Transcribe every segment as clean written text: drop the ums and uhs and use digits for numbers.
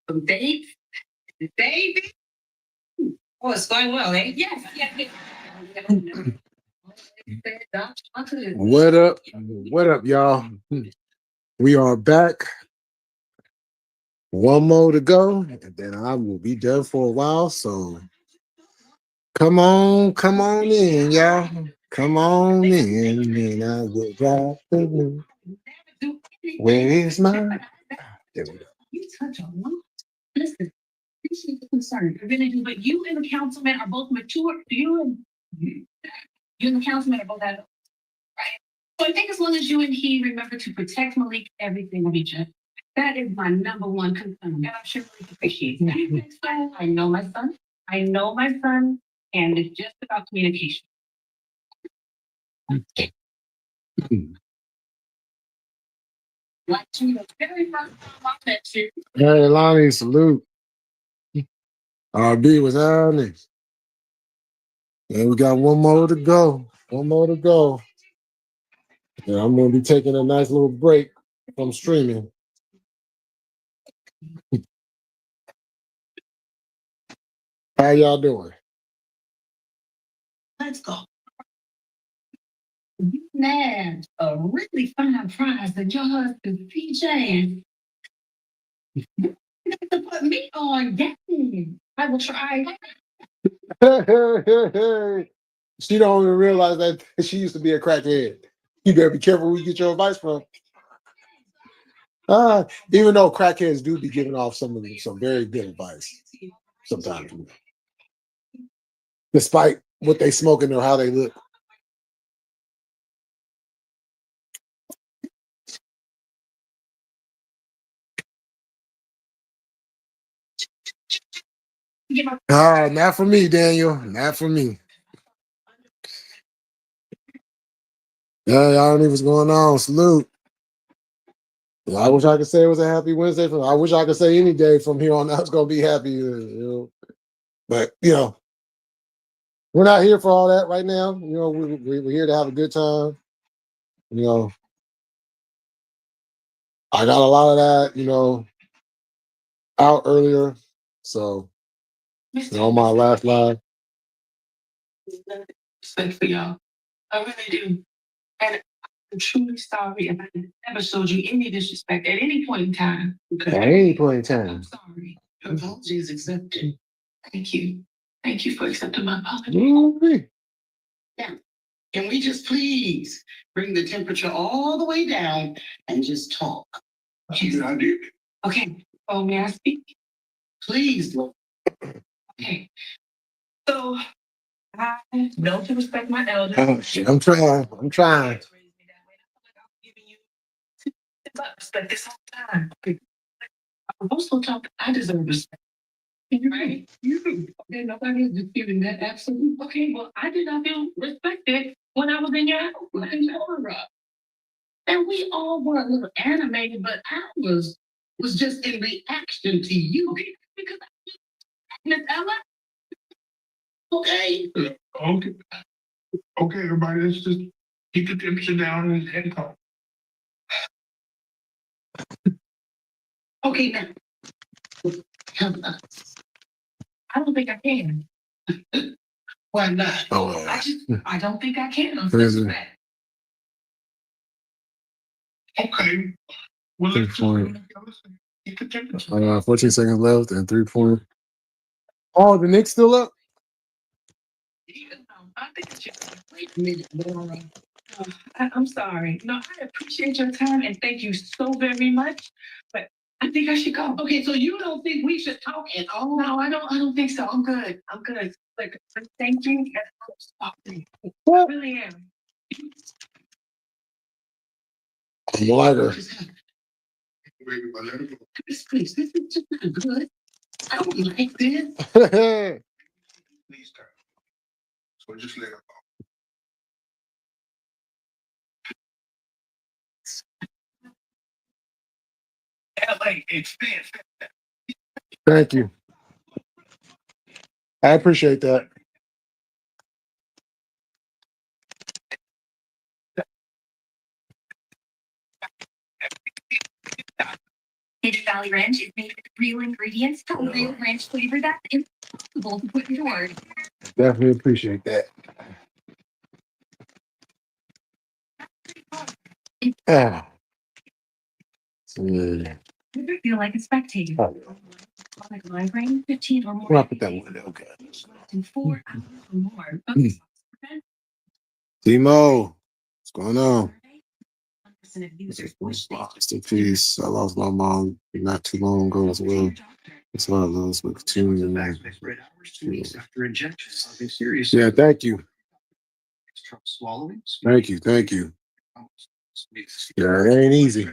Some dates? David? Oh, it's going well, eh? Yes, yes, yes. What up? What up, y'all? We are back. One more to go, and then I will be done for a while. So come on in, y'all. Come on in, and I will drop the room. Where is my? There we go. You touch a lot. Listen, appreciate the concern. I really do. But you and the councilman are both mature. You and the councilman are both adults, right? So I think as long as you and he remember to protect Malik, everything will be just. That is my number one concern. And I'm sure Malik appreciates that. I know my son. I know my son. And it's just about communication. Like you, the very first time I met you. Hey, Lonnie, salute. RB was on it. And we got one more to go. One more to go. And I'm going to be taking a nice little break from streaming. How y'all doing? Let's go. You nabbed a really fine prize that your husband PJ. You have to put me on game. I will try. She don't even realize that she used to be a crackhead. You better be careful where you get your advice from. Even though crackheads do be giving off some very good advice sometimes, despite what they smoking or how they look. Not for me, Daniel. Not for me. Yeah, y'all don't know what's going on. Salute. I wish I could say it was a happy Wednesday. I wish I could say any day from here on out it's gonna be happy. But we're not here for all that right now. We're here to have a good time. I got a lot of that, out earlier. So on my last live. Respect for y'all. I really do. And I'm truly sorry if I ever showed you any disrespect at any point in time. Okay. At any point in time. I'm sorry. Your apology is accepted. Thank you. Thank you for accepting my apology. Yeah. Can we just please bring the temperature all the way down and just talk? That's a good idea. Okay. Oh, may I speak? Please. Okay. So I know to respect my elders. Oh, shit. I'm trying. I'm giving you respect this whole time. I'm also talking. I deserve respect. Right? You do. Okay, nobody is disputing that. Absolutely. Okay, well, I did not feel respected when I was in your house. In your and we all were a little animated, but I was just in reaction to you because Miss Ella. Okay. Okay, everybody, let's just keep the temperature down and talk. Okay, now. I don't think I can. Why not? I don't think I can. Okay. Well, let's keep the temperature. 14 seconds left and 3 points. Oh, the Knicks still up? I think it should wait a minute, Laura. I'm sorry. No, I appreciate your time and thank you so very much. But I think I should go. Okay, so you don't think we should talk at all? No, I don't think so. I'm good. Like, thank you. I really am. I'm lighter. Please, this is just not good. I don't like this. Please, turn. So just let it go. LA expense. Thank you. I appreciate that. Hidden Valley Ranch is made with real ingredients, real ranch flavor that's impossible to put into words. Definitely appreciate that. Ah. Never feel like a spectator. Like live rain, 15 or more. Well, I put that one. Okay. In 4 hours or more. Timo, what's going on? 1% of users Rest in peace. I lost my mom not too long ago as well. That's why I lost my continuing. Yeah, thank you. Thank you. Yeah, it ain't easy.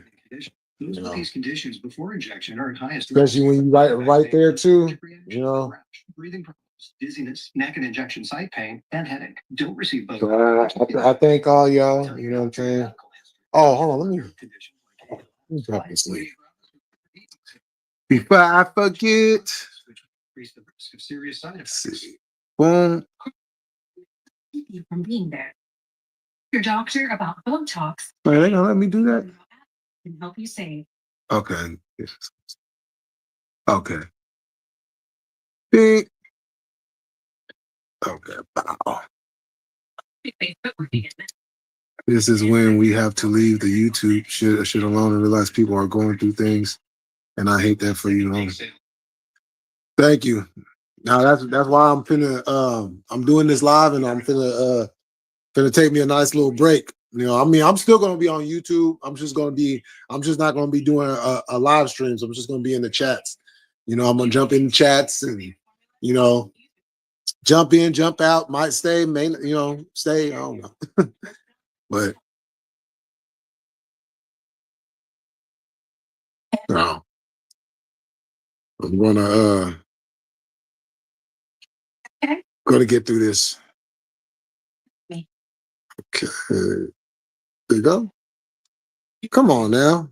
Those with these conditions before injection are at highest, especially when you right there too. You know, breathing problems, dizziness, neck and injection site pain, and headache. Don't receive both. So I thank all y'all. You know what I'm saying? Oh, hold on. Let me drop this link before I forget. Increase the risk of serious side effects. Boom. From being there. Your doctor about Botox. Wait, they gonna let me do that? Can help you save. Okay. Okay. Big. Okay. Wow. This is when we have to leave the YouTube shit alone and realize people are going through things, and I hate that for you. Thank you. Now that's why I'm doing this live, and I'm finna take me a nice little break. You know, I mean, I'm still gonna be on YouTube. I'm just not gonna be doing a live streams. I'm just gonna be in the chats. You know, I'm gonna jump in the chats and, you know, jump in, jump out, might stay, may, you know, stay. I don't know. But no. I'm gonna get through this. Okay. There you go. Come on now.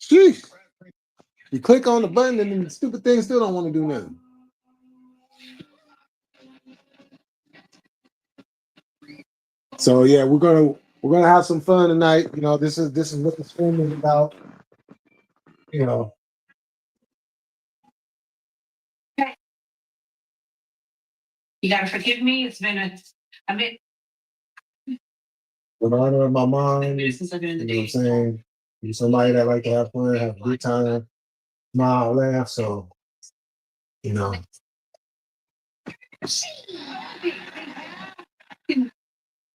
Sheesh. You click on the button and then the stupid thing still don't want to do nothing. So yeah, we're gonna have some fun tonight. You know, this is what the stream is about. You know. Okay. You gotta forgive me. It's been a bit. In honor of my mom, you know Since I've been in the what I'm day. saying? You're somebody that like to have fun, have a good time, smile, laugh. So, you know.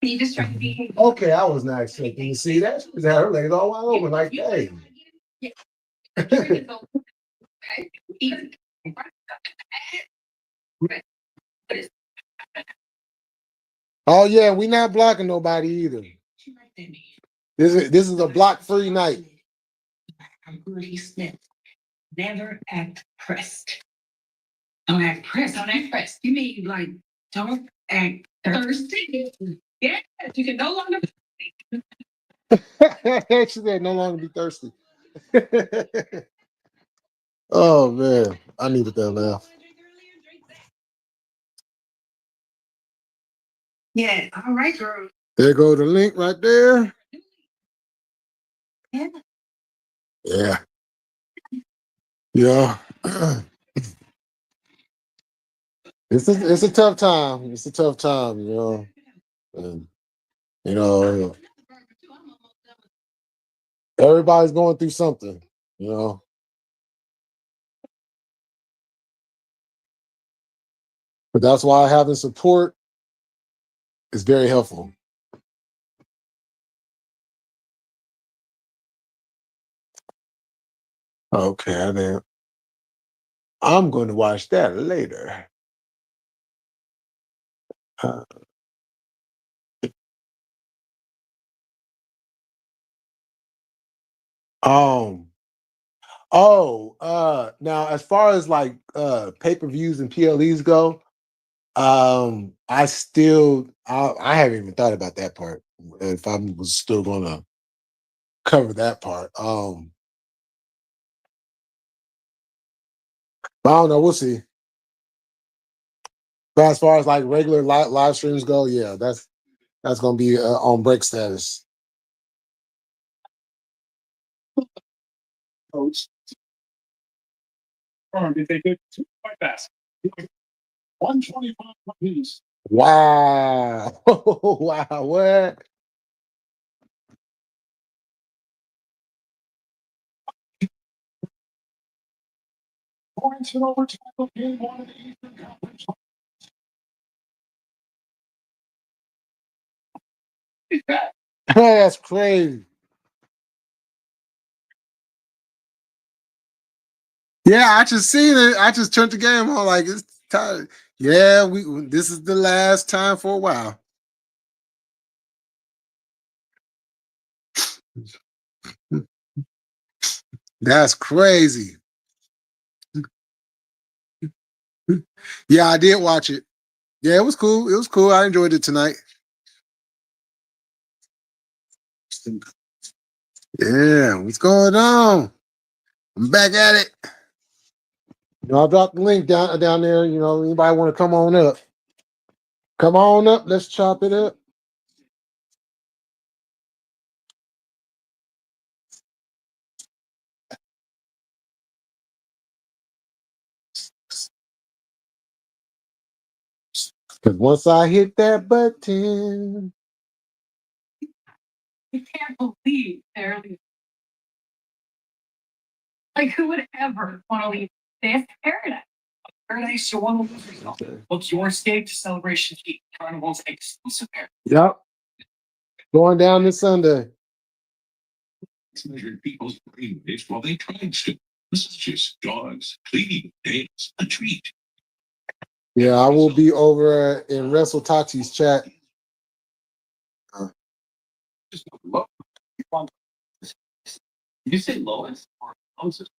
You just trying to be. Okay, I was not expecting to see that. She was had her legs all wide open, like, hey. Oh yeah, we not blocking nobody either. This is a block-free night. Rudy Smith. Never act pressed. Don't act pressed. Don't act pressed. You mean like don't act thirsty? Yes, you can no longer. She said no longer be thirsty. Oh man, I needed that laugh. Yeah, all right, girl. There go the link right there. Yeah. Yeah. Yeah. It's a tough time. It's a tough time, you know. And, you know, everybody's going through something, you know. But that's why having support is very helpful. Okay, then I'm going to watch that later. Um. Now as far as like pay-per-views and PLEs go, I haven't even thought about that part. If I was still gonna cover that part. But I don't know, we'll see. But as far as like regular live streams go, yeah, that's gonna be on break status. coach. If they could quite fast. 125 apiece. Wow. Wow. What? Points in overtime of game one of the Eastern Conference. That's crazy. Yeah, I just seen it. I just turned the game on like it's time. Yeah, this is the last time for a while. That's crazy. Yeah, I did watch it. Yeah, it was cool. It was cool. I enjoyed it tonight. Yeah, what's going on? I'm back at it. I'll drop the link down there. Anybody want to come on up? Come on up. Let's chop it up. Because once I hit that button, I can't believe they're like, who would ever want to leave this paradise? Paradise, you want to book your escape to Celebration Key, Carnival's exclusive paradise. yep, going down this Sunday. Measured people's brain waves while they tried to. This is just dogs cleaning days. A treat. Yeah, I will be over in Wrestle Tati's chat. Just love. Did you say lowest or closest?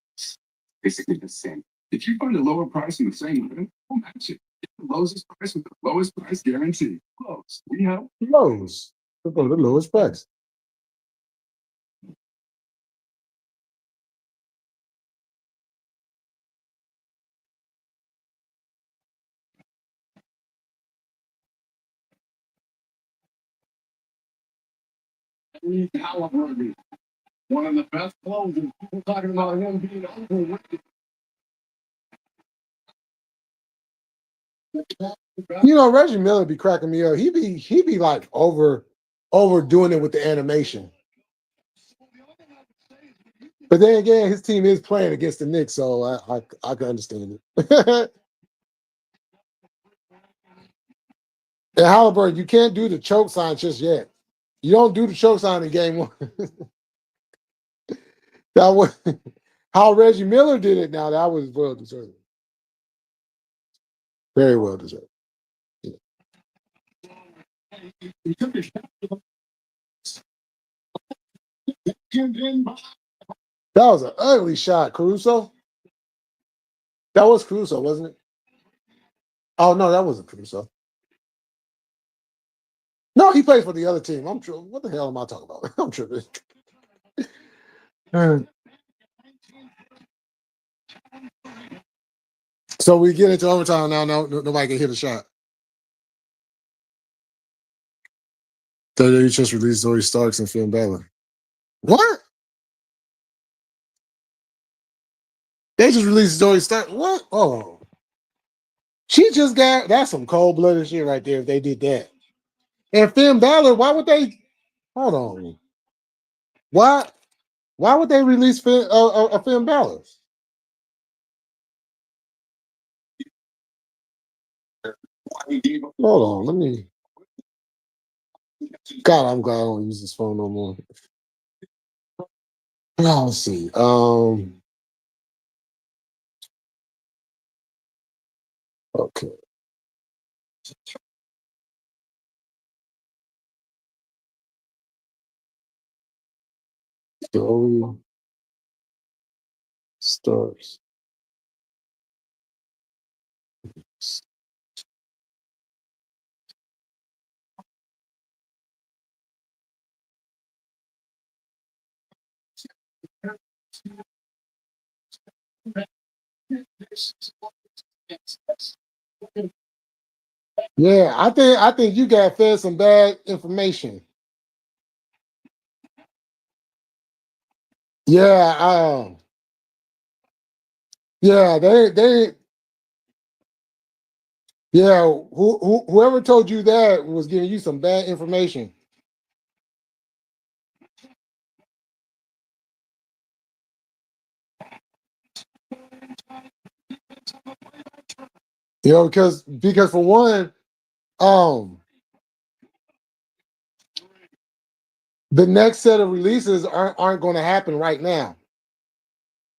Basically the same. If you find a lower price in the same item, don't match it. Get the lowest price with the lowest price guarantee. Close. We have Lowe's. We'll go to the lowest price. Halliburton, one of the best clothes, and people talking about him being overrated. Reggie Miller be cracking me up. He be like overdoing it with the animation. But then again, his team is playing against the Knicks, so I can understand it. And Halliburton, you can't do the choke sign just yet. You don't do the choke sign in game one. That was how Reggie Miller did it. Now that was well deserved. Very well deserved. That was an ugly shot, Caruso. That was Caruso, wasn't it? Oh no, that wasn't Caruso. No, he plays for the other team. I'm sure. What the hell am I talking about? I'm tripping. So we get into overtime now. No, nobody can hit a shot. So they just released Zoe Starks and Finn Balor. What? They just released Zoe Starks. What? Oh, she just got. That's some cold-blooded shit right there. If they did that, and Finn Balor, why would they? Hold on. Why? Why would they release Finn Balor? Hold on, let me. God, I'm glad I don't use this phone no more. Now, let's see. Okay. Zoe Starks. Yeah, I think you got fed some bad information. Yeah, Yeah, yeah. Whoever told you that was giving you some bad information. You know, because for one, um, the next set of releases aren't going to happen right now.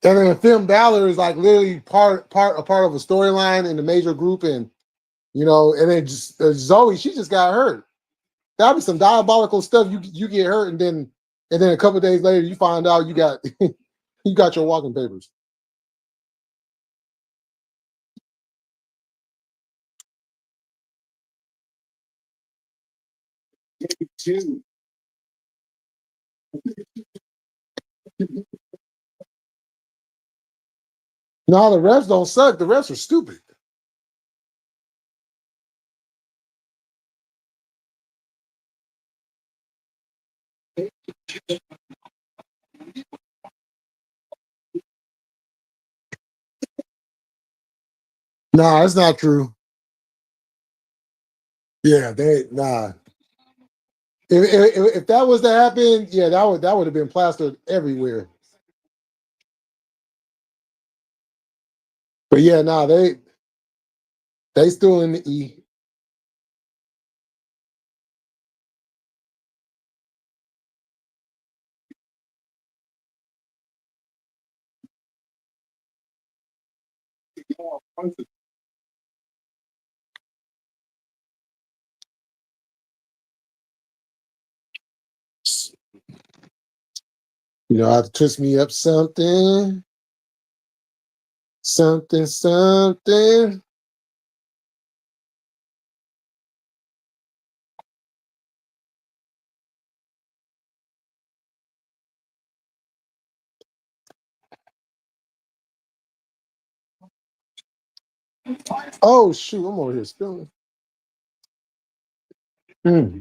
And then Finn Balor is like literally a part of a storyline in the major group, and you know, and then just, Zoe, she just got hurt. That'd be some diabolical stuff. You get hurt, and then a couple of days later, you find out you got you got your walking papers. Two. No, the refs don't suck. The refs are stupid. No, that's not true. Yeah, they nah. If that was to happen, yeah, that would have been plastered everywhere. But yeah, nah, they still in the E. You know, I have to twist me up something, something. Oh shoot, I'm over here spilling. Hmm.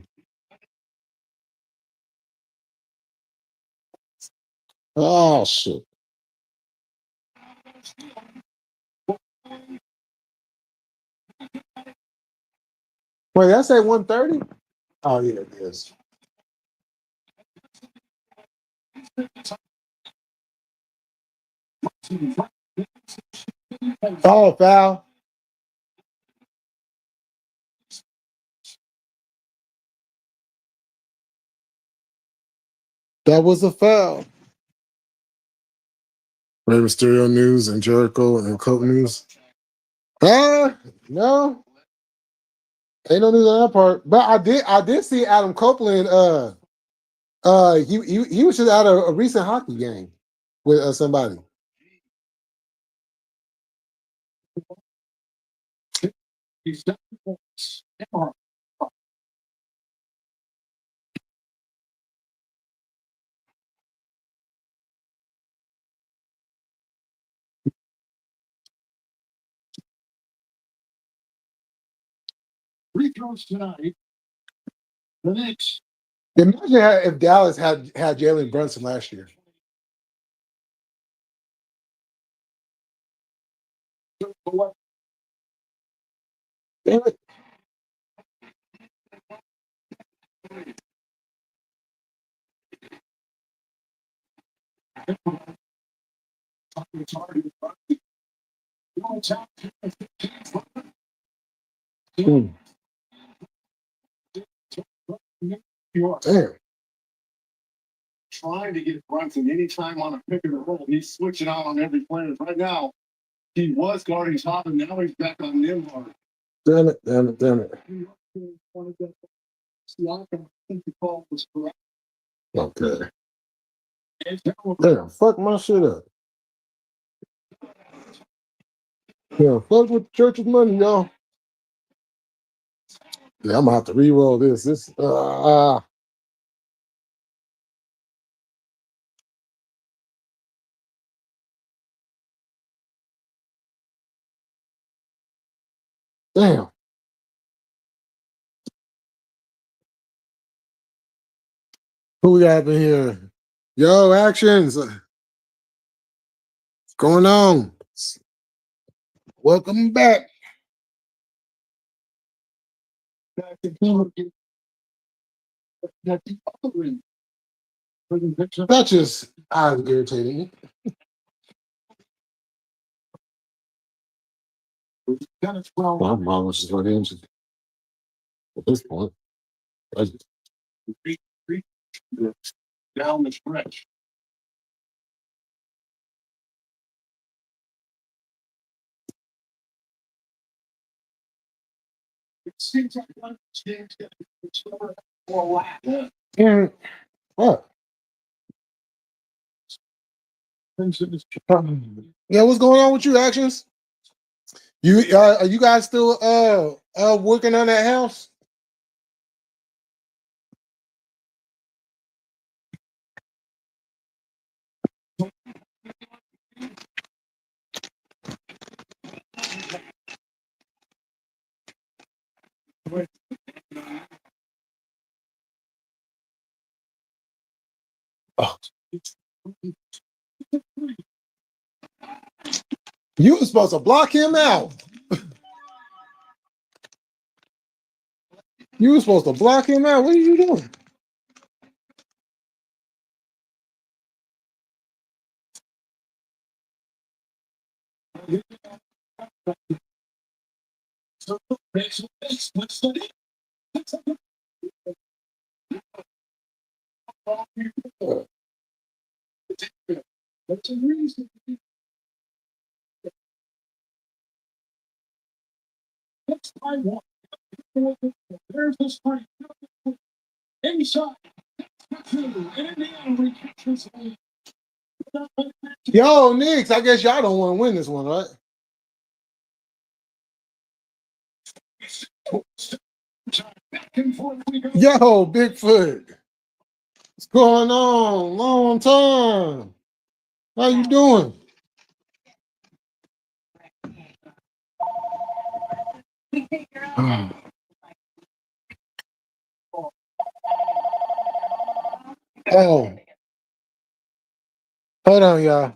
Oh shit. Wait, that's at 1:30? Oh yeah, it is. Oh, foul. That was a foul. Rey Mysterio news and Jericho and Coke news. No, ain't no news on that part. But I did see Adam Copeland. He was just at a recent hockey game with somebody. Free throws tonight. The Knicks. Imagine if Dallas had Jalen Brunson last year. Damn it. Hmm. Damn. Trying to get Brunson anytime on a pick and roll. He's switching out on every player. Right now, he was guarding top, and now he's back on Nimhard. Damn it. Siakam, I think the call was correct. Okay. Damn, fuck my shit up. Yeah, fuck with the church's money, y'all. Yeah, I'm gonna have to re-roll this. Damn. Who we got in here? Yo, actions. What's going on? Welcome back. That's just eyes irritating me. Well, I'm wrong, which is what it is at this point. Down the stretch. It seems like one change that it's over for a while. And what? Yeah, what's going on with you, Actions? You are you guys still working on that house? Oh. You were supposed to block him out. You were supposed to block him out. What are you doing? Yo, Knicks, I guess y'all don't want to win this one, right? Yo, Bigfoot. What's going on? Long time. How you doing? Oh, hold on, y'all.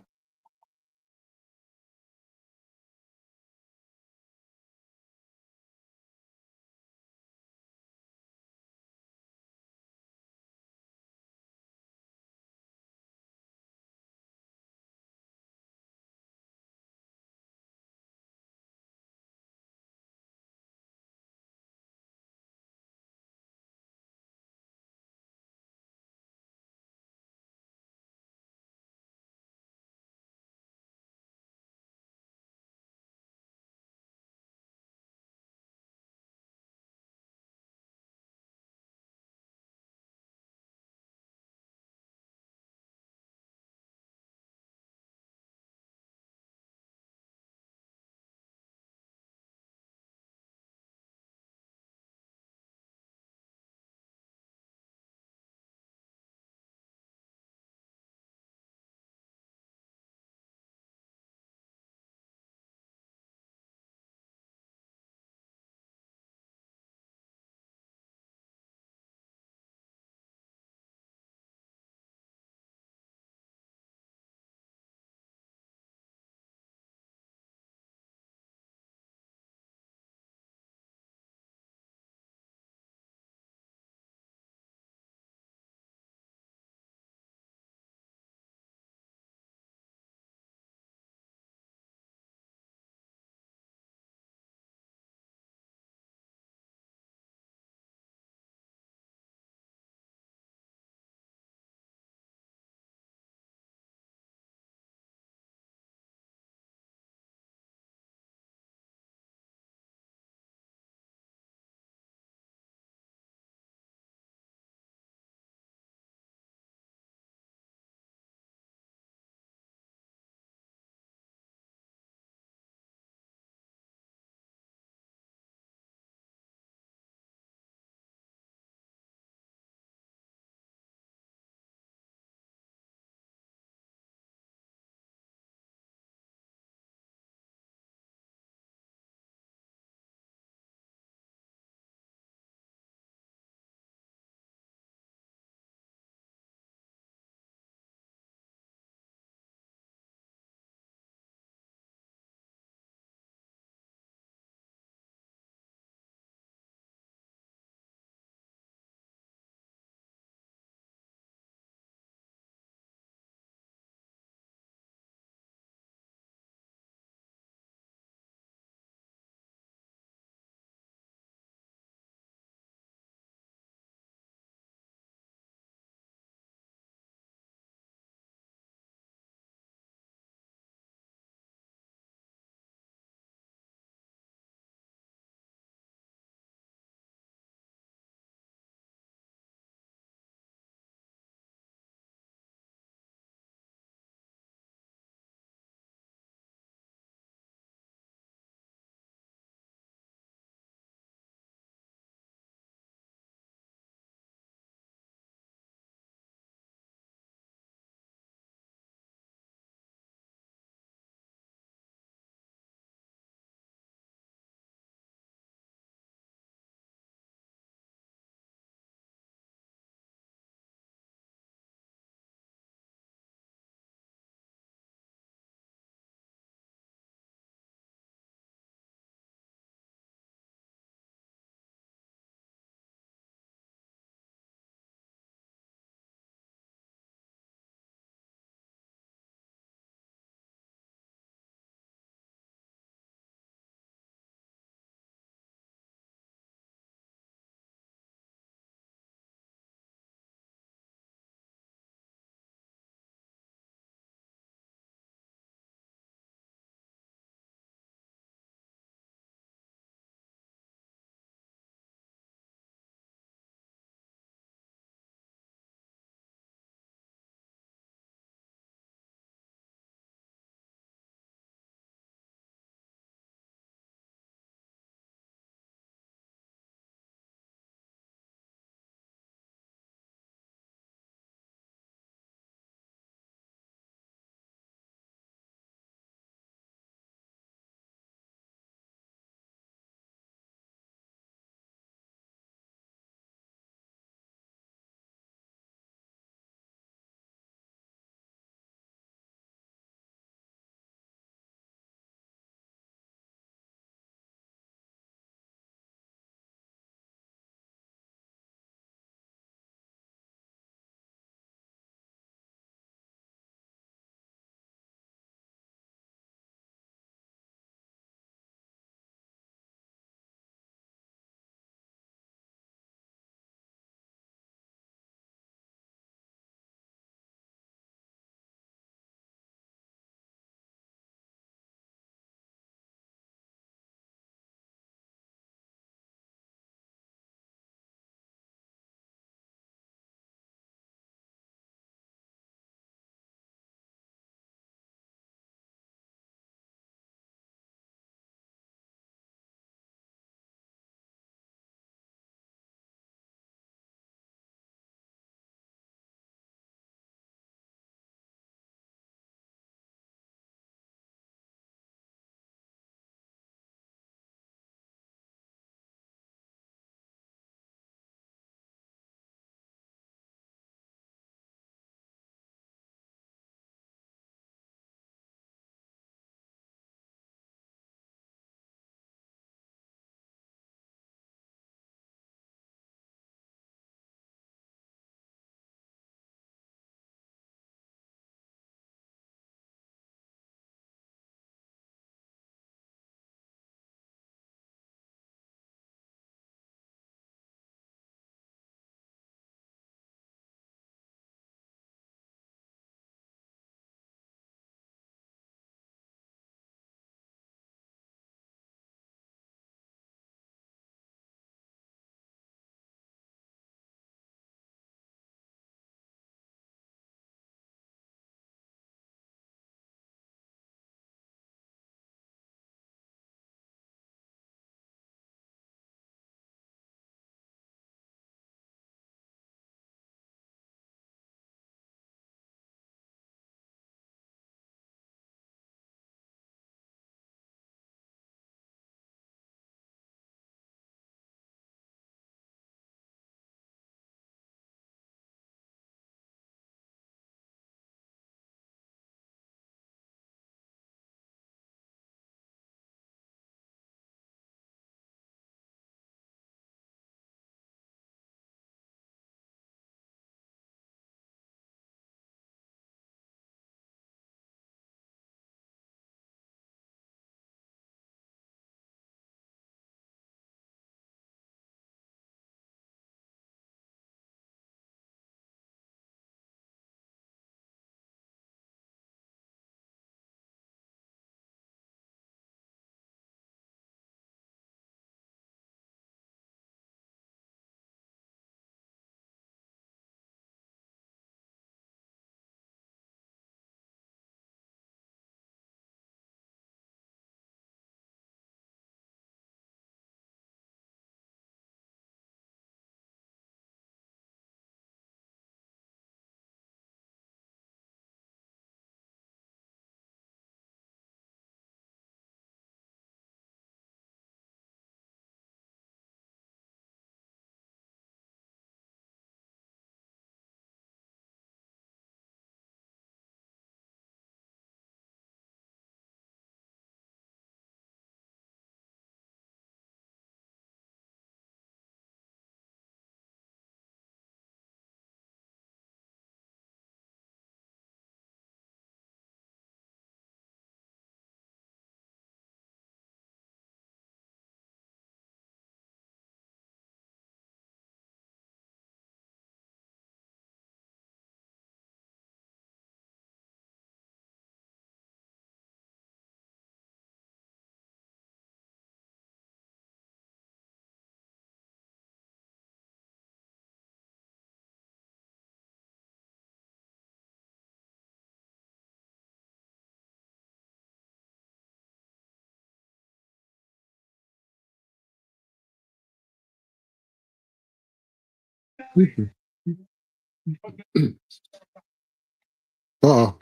Uh-oh.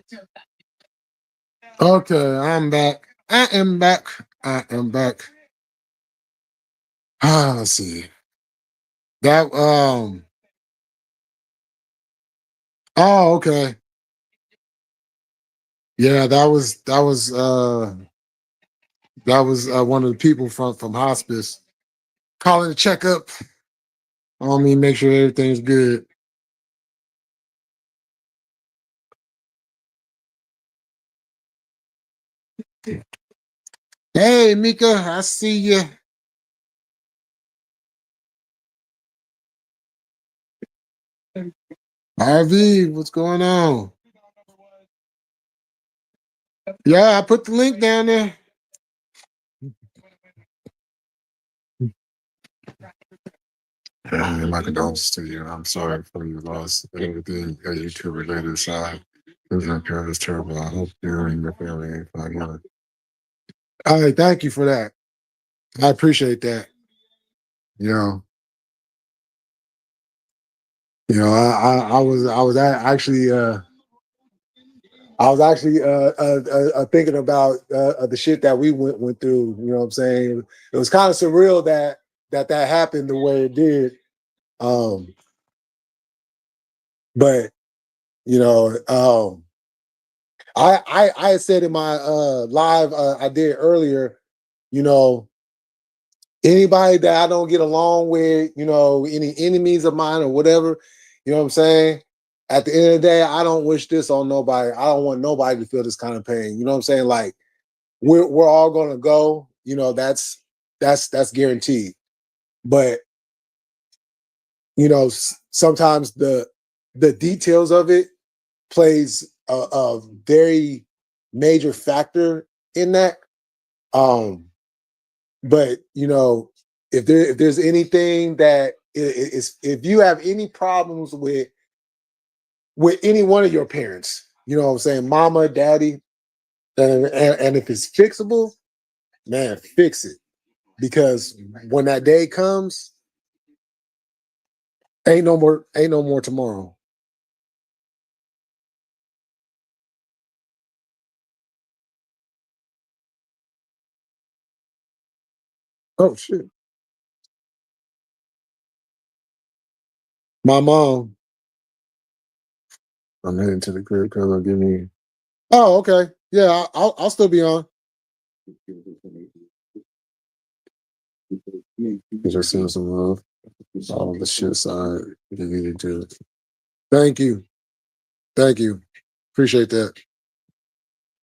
Okay, I'm back. I am back. I am back. Let's see. That oh, okay. Yeah, that was one of the people from hospice calling to check up on me, make sure everything's good. Hey, Mika, I see you. RV, what's going on? Yeah, I put the link down there. My condolences to you. I'm sorry for your loss. Everything that you two related aside. Is terrible. I hope you and your family ain't fine. All right, thank you for that. I appreciate that. You know, I was actually thinking about the shit that we went through. You know what I'm saying? It was kind of surreal that happened the way it did. Um, but you know, I had said in my live I did earlier, you know, anybody that I don't get along with, you know, any enemies of mine or whatever, you know what I'm saying? At the end of the day, I don't wish this on nobody. I don't want nobody to feel this kind of pain. You know what I'm saying? Like we're all gonna go, you know, that's guaranteed. But you know, sometimes the details of it plays a very major factor in that. But you know, if there's anything that is, if you have any problems with any one of your parents, you know what I'm saying, mama, daddy, and if it's fixable, man, fix it. Because when that day comes, ain't no more tomorrow. Oh shit. My mom, I'm heading to the crib because I'll give me. Oh, okay. Yeah, I'll still be on. Just send some love. All the shit side you need to do. Thank you. Thank you. Appreciate that.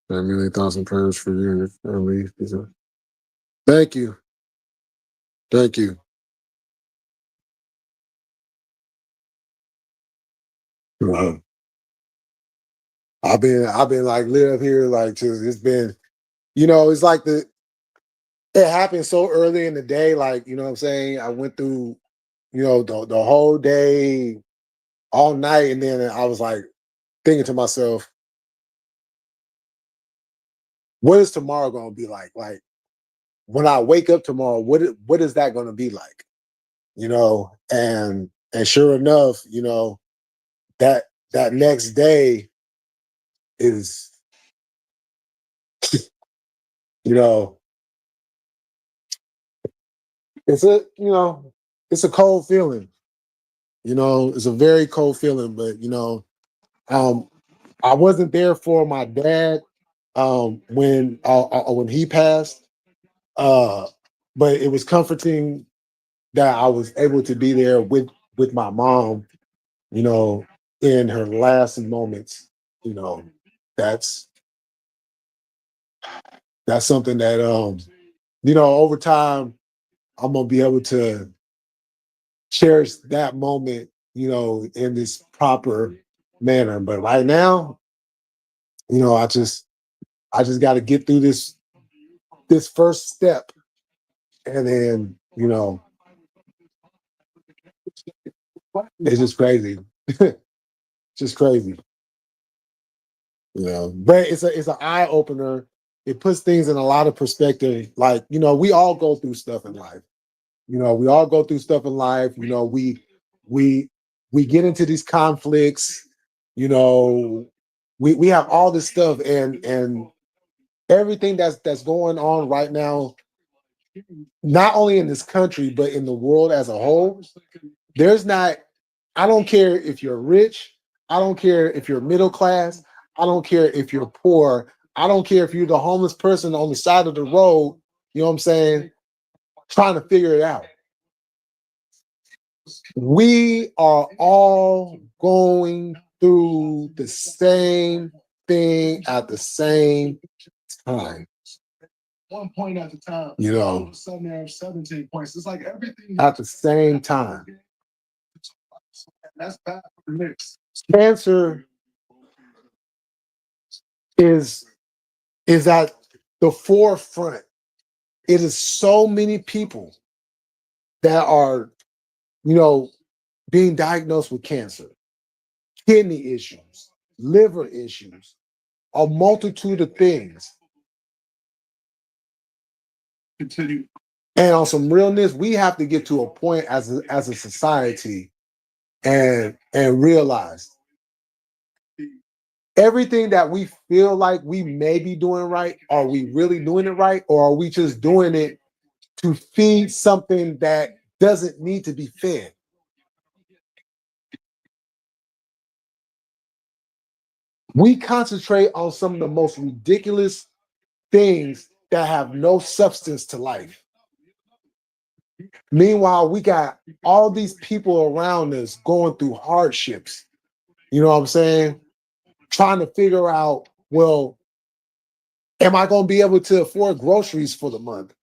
A million thoughts and prayers for you and your family. Thank you. Thank you. Wow. I've been like live here, like just it's been, you know, it's like it happened so early in the day, like, you know what I'm saying? I went through, you know, the whole day, all night, and then I was like thinking to myself, what is tomorrow gonna be like? Like when I wake up tomorrow, what is that gonna be like? You know, and sure enough, you know, that next day is, you know, it's a, you know, it's a cold feeling. You know, it's a very cold feeling, but you know, um, I wasn't there for my dad when he passed, uh, but it was comforting that I was able to be there with my mom, you know, in her last moments. You know, that's that's something that you know, over time I'm gonna be able to cherish that moment, you know, in this proper manner. But right now, you know, I just got to get through this first step, and then you know, it's just crazy, just crazy, you know. But it's an eye opener. It puts things in a lot of perspective. Like, you know, we all go through stuff in life. You know, we all go through stuff in life. You know, we we get into these conflicts, you know, we have all this stuff and everything that's going on right now, not only in this country, but in the world as a whole. There's not, I don't care if you're rich, I don't care if you're middle class, I don't care if you're poor, I don't care if you're the homeless person on the side of the road, you know what I'm saying, trying to figure it out. We are all going through the same thing at the same time. 1 point at a time. You know. All of a sudden they have 17 points. It's like everything At the same time. That's bad for the Knicks. Cancer is at the forefront. It is so many people that are, you know, being diagnosed with cancer, kidney issues, liver issues, a multitude of things. Continue. And on some realness, we have to get to a point as a society and realize everything that we feel like we may be doing right, are we really doing it right? Or are we just doing it to feed something that doesn't need to be fed? We concentrate on some of the most ridiculous things that have no substance to life. Meanwhile, we got all these people around us going through hardships. You know what I'm saying? Trying to figure out, well, am I going to be able to afford groceries for the month?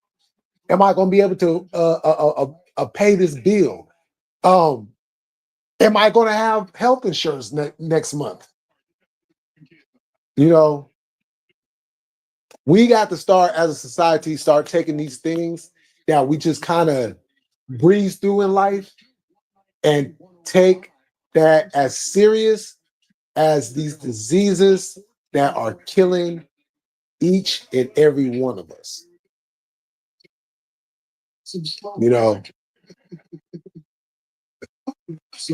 Am I going to be able to pay this bill? Am I going to have health insurance next month? You know, we got to start as a society, start taking these things that we just kind of breeze through in life and take that as serious as these diseases that are killing each and every one of us. You know,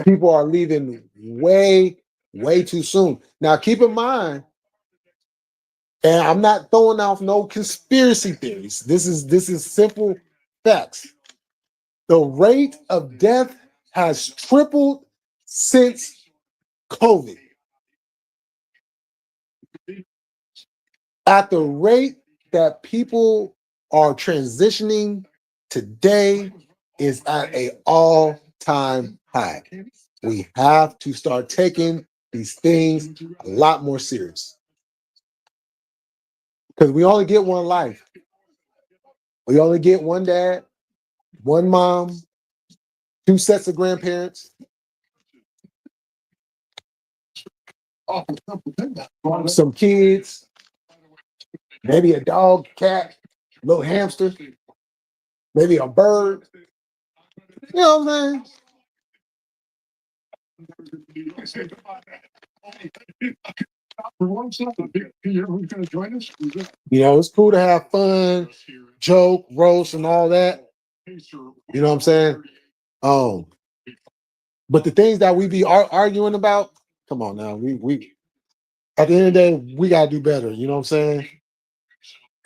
people are leaving way too soon. Now, keep in mind, and I'm not throwing off no conspiracy theories. This is simple facts. The rate of death has tripled since COVID. At the rate that people are transitioning today is at an all-time high. We have to start taking these things a lot more serious. Because we only get one life. We only get one dad, one mom, 2 sets of grandparents. Some kids, maybe a dog, cat, little hamster, maybe a bird. You know what I'm saying? You know, it's cool to have fun, joke, roast, and all that. You know what I'm saying? But the things that we be arguing about, come on now, we at the end of the day, we gotta do better. You know what I'm saying?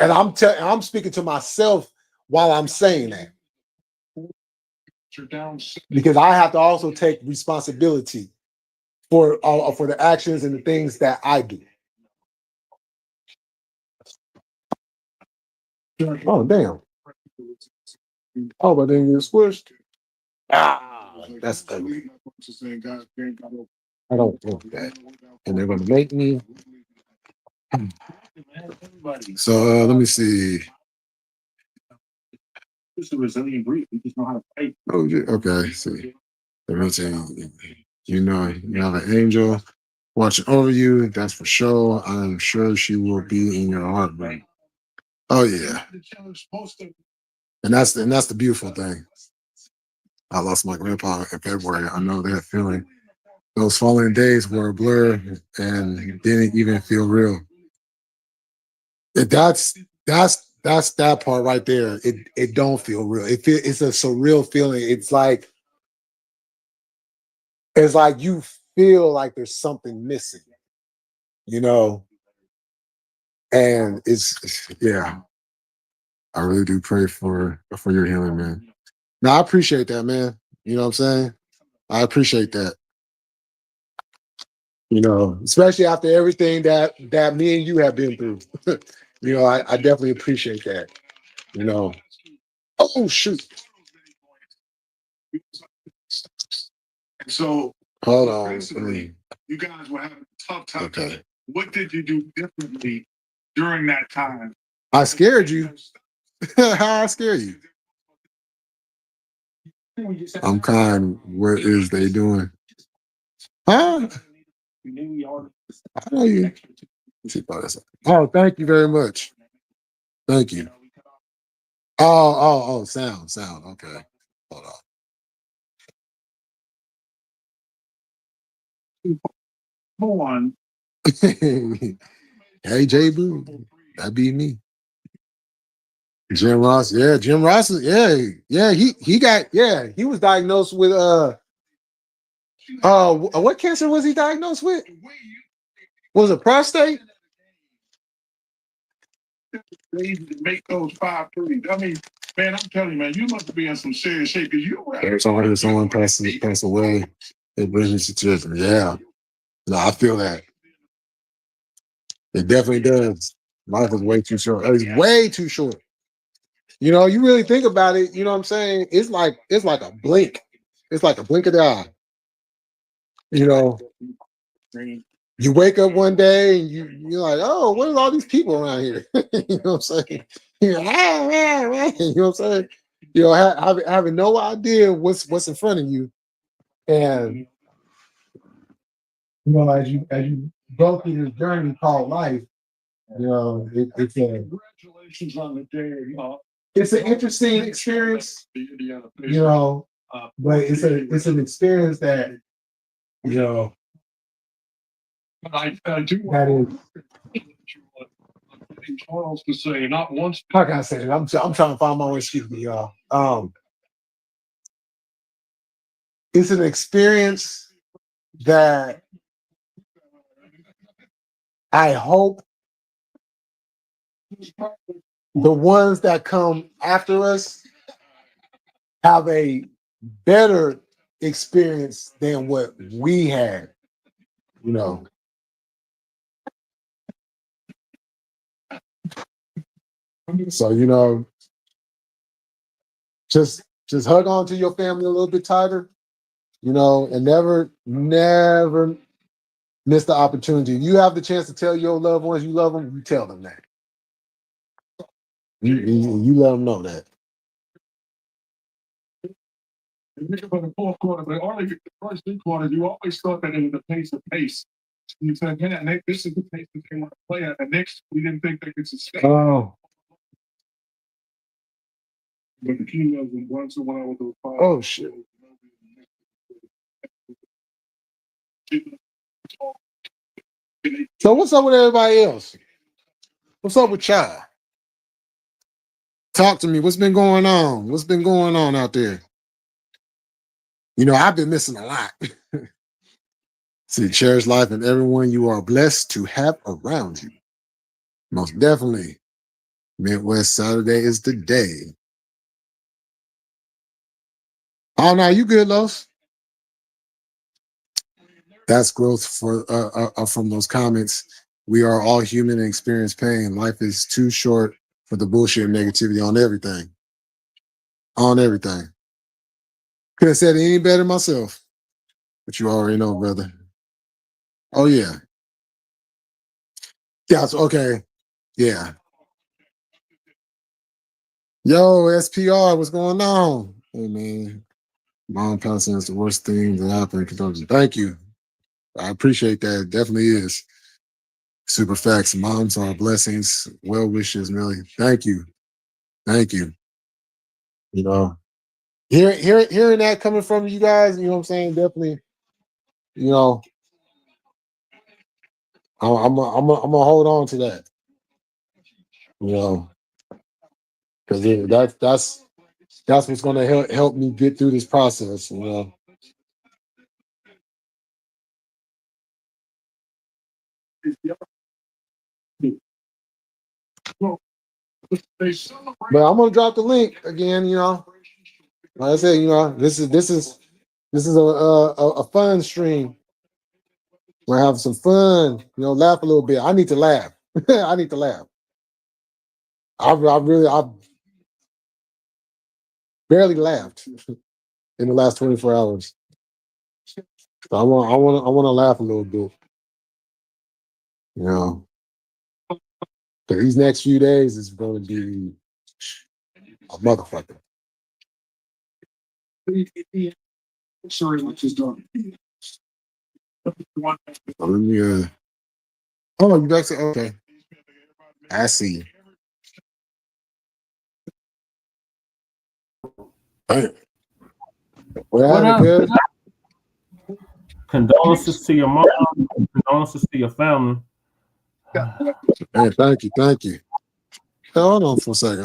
And I'm speaking to myself while I'm saying that, because I have to also take responsibility for the actions and the things that I do. Oh damn! Oh, but then you squished. Ah, that's ugly. I don't want that, and they're gonna make me. So let me see. It's a resilient breed. We just know how to fight. Oh, okay. See, you know, you have an angel watching over you. That's for sure. I'm sure she will be in your heart, bro. Oh yeah, and that's the beautiful thing. I lost my grandpa in February. I know that feeling. Those following days were a blur and didn't even feel real. That's that part right there. It don't feel real. It's a surreal feeling. It's like it's like you feel like there's something missing, you know, and yeah. I really do pray for your healing, man. Now I appreciate that, man. You know what I'm saying? I appreciate that. You know, especially after everything that me and you have been through. You know, I definitely appreciate that. You know. Oh shoot. So Hold on. basically, you guys were having a tough time. Okay. What did you do differently during that time? I scared you. How I scare you? I'm kind. What is they doing? Huh? I know you. Oh, thank you very much. Thank you. Oh, sound. Okay. Hold Hold on. on. Hey, J Boo. That be me. Jim Ross. Yeah, Jim Ross. Yeah, he was diagnosed with what cancer was he diagnosed with? Was it prostate? They make those 5 3s. I mean, man, I'm telling you, man, you must be in some serious shape because you were. Someone passed away. It brings me to tears. Yeah. No, I feel that. It definitely does. Life is way too short. It's way too short. You know, you really think about it, you know what I'm saying? It's like a blink. It's like a blink of the eye. You know, you wake up one day and you're like, oh, what are all these people around here? You know what I'm saying? You're like, you know what I'm saying? You know, having no idea what's in front of you. And you know, as you go through this journey called life, you know, Congratulations on the day. it's an interesting experience, you know, but it's an experience that, you know, I do that is, Charles to say not once. how can I say it? I'm trying to find my way, excuse me, y'all. It's an experience that I hope the ones that come after us have a better experience than what we had, you know. So, you know, just hug on to your family a little bit tighter, you know, and never miss the opportunity. You have the chance to tell your loved ones you love them, you tell them that. You let them know that. For the fourth quarter, but only the first 3 quarters, you always thought that it was a pace of pace. You said, man, Nick, this is the pace that they want to play at. And next, we didn't think they could sustain. Oh. But the key was once in a while with those 5. Oh shit. So what's up with everybody else? What's up with y'all? Talk to me. What's been going on? What's been going on out there? You know, I've been missing a lot. See, cherish life and everyone you are blessed to have around you. Most definitely. Midwest Saturday is the day. Oh no, you good, Los? That's growth from those comments. We are all human and experience pain. Life is too short for the bullshit and negativity on everything. On everything. Could have said it any better myself. But you already know, brother. Oh yeah. Yeah, okay. Yeah. Yo, SPR, what's going on? Hey man. Mom passing is the worst thing that happened. Thank you. I appreciate that. It definitely is. Super facts. Moms are blessings. Well wishes, Millie. Thank you. Thank you. You know, hearing that coming from you guys, you know what I'm saying? Definitely, you know, I'm gonna hold on to that. You know, because that's what's gonna help me get through this process. You know, They celebrate. But I'm gonna drop the link again. You know, like I said, you know, this is a fun stream. We're having some fun. You know, laugh a little bit. I need to laugh. I need to laugh. I barely laughed in the last 24 hours. So I want to laugh a little bit. You know, but these next few days is going to be a motherfucker. Sorry, which is done. Let me, oh, you guys, okay. I see. Damn. Well, What good. Condolences to your mom. Condolences to your family. Hey, thank you. Hey, hold on for a second.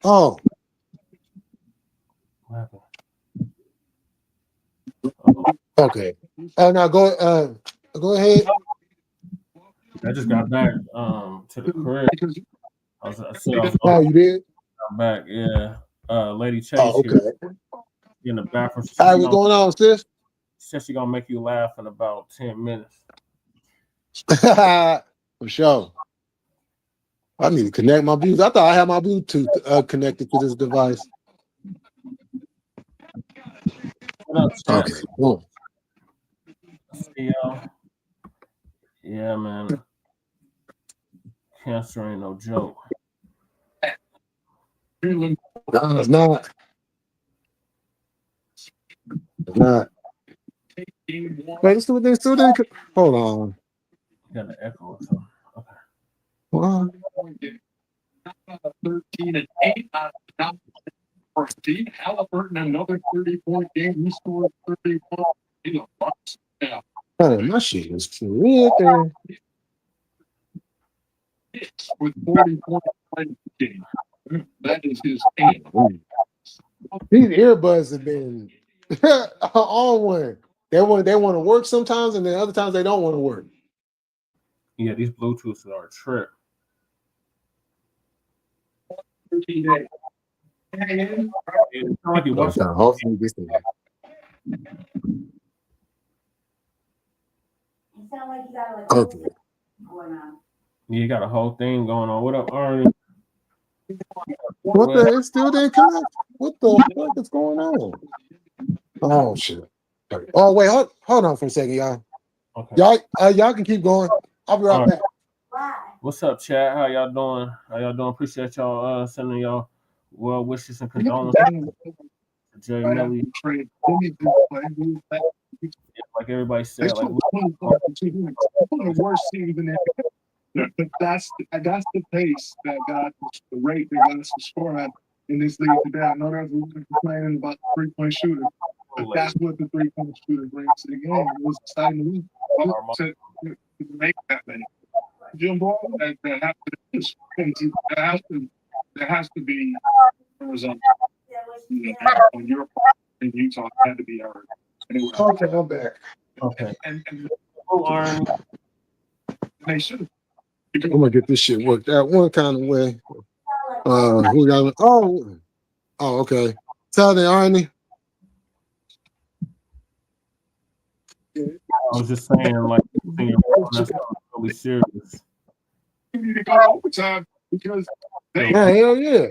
Oh. What happened? Okay. Now go ahead. I just got back to the crib. I said I was Oh, you did? come back. Yeah. Lady Chase Oh, okay. here in the bathroom. All right, what's going on, sis? Said she gonna make you laugh in about 10 minutes. For sure. I need to connect my Bluetooth. I thought I had my Bluetooth connected to this device. What up, chat? Okay, cool. See y'all. Yeah, man. Cancer ain't no joke. No, it's not. It's not. Wait, it's still there. Hold on. You got an echo or something. Okay. What? 13-8. For Steve Halliburton, another 30-point game. He scored 31 in the box. Yeah. Man, my shit is weird there. With 40 points in the game. That is his aim. These earbuds have been on one. They want to work sometimes, and then other times they don't want to work. Yeah, these Bluetooths are a trip. 13-8. It's not like you watch Hopefully this thing. Okay. You got a whole thing going on. What up, Arnie? What the? It still didn't connect. What the fuck is going on? Oh shit. Oh wait, hold on for a second, y'all. Okay. Y'all can keep going. I'll be right back. What's up, chat? How y'all doing? Appreciate y'all sending y'all well wishes and condolences to Jay Millie. Like everybody said, like one of the worst teams in there. But that's the pace that got the rate that got us to score at in this league today. I know there's a lot of complaining about the 3-point shooter, but that's what the 3-point shooter brings to the game. It was exciting to make that many. Jim Ball, there has to be a result. On your part in Utah had to be heard. Anyway. Okay, I'm back. okay. And Arnie. they should. I'm gonna get this shit worked out one kind of way. Who got? Oh, okay. Tell me, Arnie. I was just saying, like, that's really serious. You need to go overtime because they Hell yeah.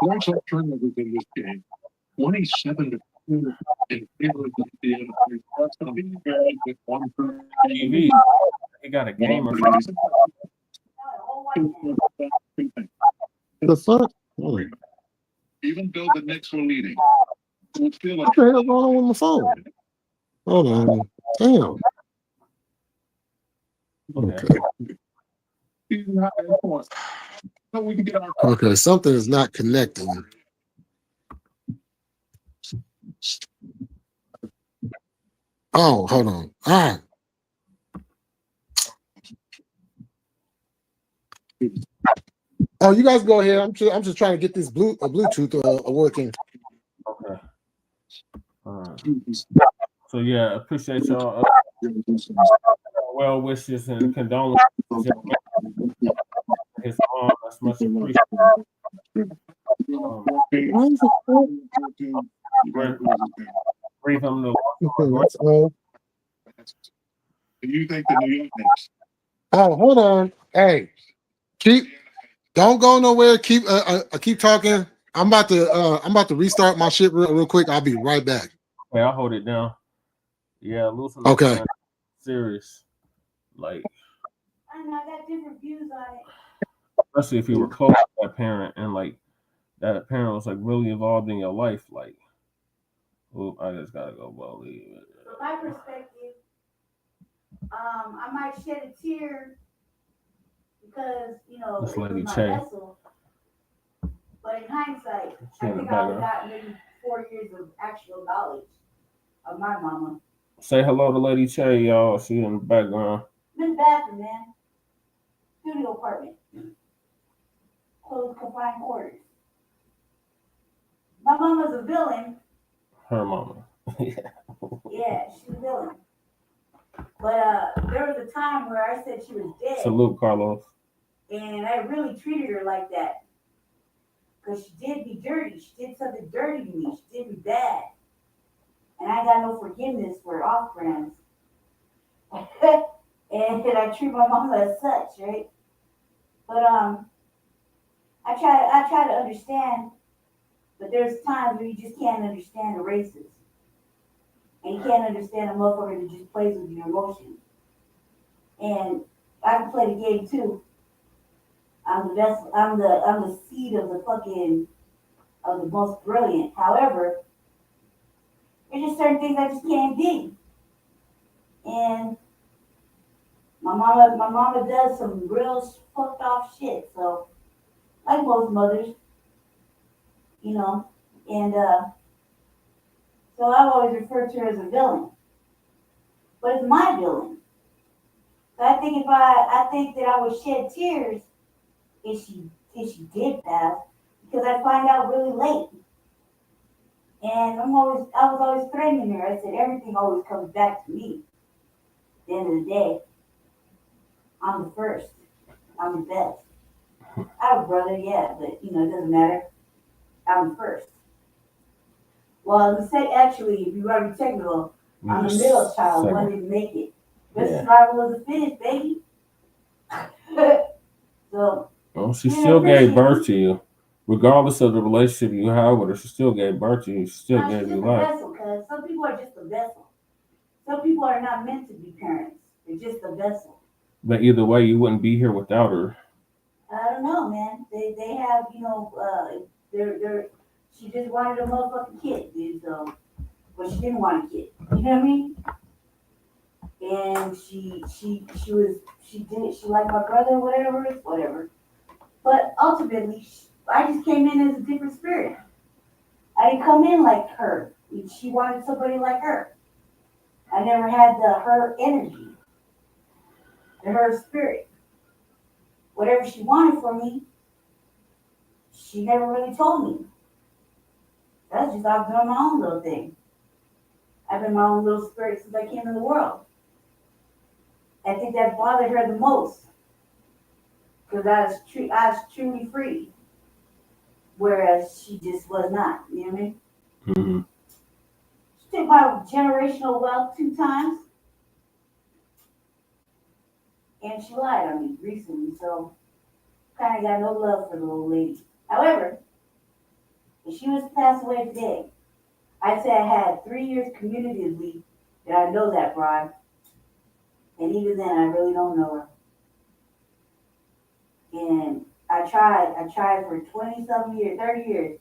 Points on turnovers in this game. 27 to 2 in favor of the end. That's going to be good with one per TV. He got a game or something. The fuck? Even though the Knicks were leading, we'll feel What the hell going on with my phone? Hold on. Damn. Okay. So we can get our Okay, something is not connecting. Oh, hold on. Oh, you guys go ahead. I'm just trying to get this Bluetooth working. Okay. All right. So yeah, appreciate y'all well wishes and condolences to his mom. That's much appreciated. Grieve him the Do you think the New York Knicks? Oh, hold on. Hey, don't go nowhere. Keep talking. I'm about to restart my shit real quick. I'll be right back. Okay, I'll hold it down. Yeah, losing Okay. man, serious. Like, I know I got different views on it. especially if you were close to that parent and like that parent was like really involved in your life. Like, oop, I just gotta go believe it. From my perspective, I might shed a tear because This it was lady my Che. vessel. But in hindsight, She I in the think I would have background. gotten maybe 4 years of actual knowledge of my mama. Say hello to Lady Che, y'all. She in the background. I'm in the bathroom, man. Studio apartment. Closed confined quarters. My mama's a villain. Her mama. Yeah, she's a villain. But there was a time where I said she was dead. Salute, Carlos. And I really treated her like that. Because she did me dirty. She did something dirty to me. She did me bad. And I got no forgiveness for off brands. And I treat my mama as such, right? But I try to understand, but there's times where you just can't understand the races. And you can't understand a motherfucker that just plays with your emotions. And I can play the game too. I'm the best. I'm the seed of the most brilliant. However, there's just certain things I just can't be. And my mama does some real fucked off shit. So, like most mothers, and so I've always referred to her as a villain. But it's my villain. So I think I think that I would shed tears if she did pass, because I find out really late. And I was always threatening her. I said everything always comes back to me. At the end of the day, I'm the first. I'm the best. I have a brother, yeah, but it doesn't matter. I'm the first. Well, actually, if you want to be technical, I'm the middle child. One didn't make it. This survival of the fittest, baby. So. Well, she still gave birth to you. Regardless of the relationship you have with her, she still gave birth to you. She still gave you life. Vessel, because some people are just a vessel. Some people are not meant to be parents. They're just a vessel. But either way, you wouldn't be here without her. I don't know, man. They have, they're she just wanted a motherfucking kid, dude. So, but she didn't want a kid. You know what I mean? And she liked my brother, whatever. But ultimately, I just came in as a different spirit. I didn't come in like her. She wanted somebody like her. I never had her energy, her spirit. Whatever she wanted from me, she never really told me. That's just I've done my own little thing. I've been my own little spirit since I came in the world. I think that bothered her the most, because I was truly free, whereas she just was not. You know what I mean? Mm-hmm. She took my generational wealth 2 times, and she lied on me recently. So, kind of got no love for the old lady. However, if she was to pass away today, I'd say I had 3 years cumulatively that I know that bride. And even then, I really don't know her. And I tried for 20-something years, 30 years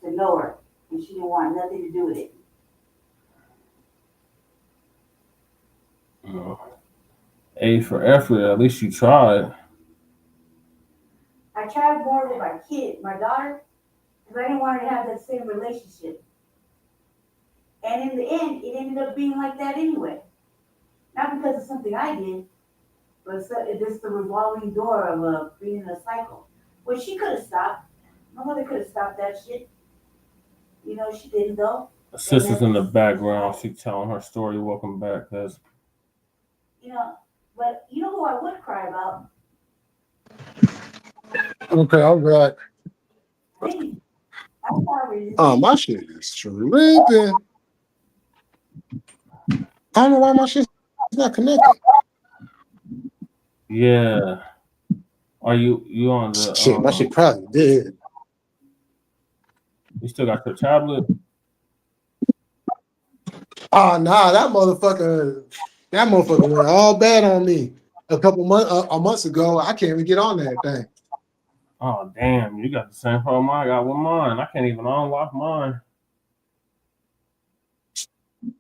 to know her. And she didn't want nothing to do with it. A for effort, at least you tried. I tried more with my daughter, because I didn't want her to have that same relationship. And in the end, it ended up being like that anyway. Not because of something I did, but it's the revolving door of being in a cycle. Which she could have stopped. My mother could have stopped that shit. She didn't though. Sister's in the background. She telling her story. Welcome back, cuz. You know, but you know who I would cry about? Okay, all right. Me. I'm sorry. Oh, my shit is tripping. I don't know why my shit's not connected. Yeah. Are you on the Shit, my shit probably did. you still got your tablet? Oh nah, that motherfucker went all bad on me a months ago. I can't even get on that thing. Oh damn, you got the same problem I got with mine. I can't even unlock mine.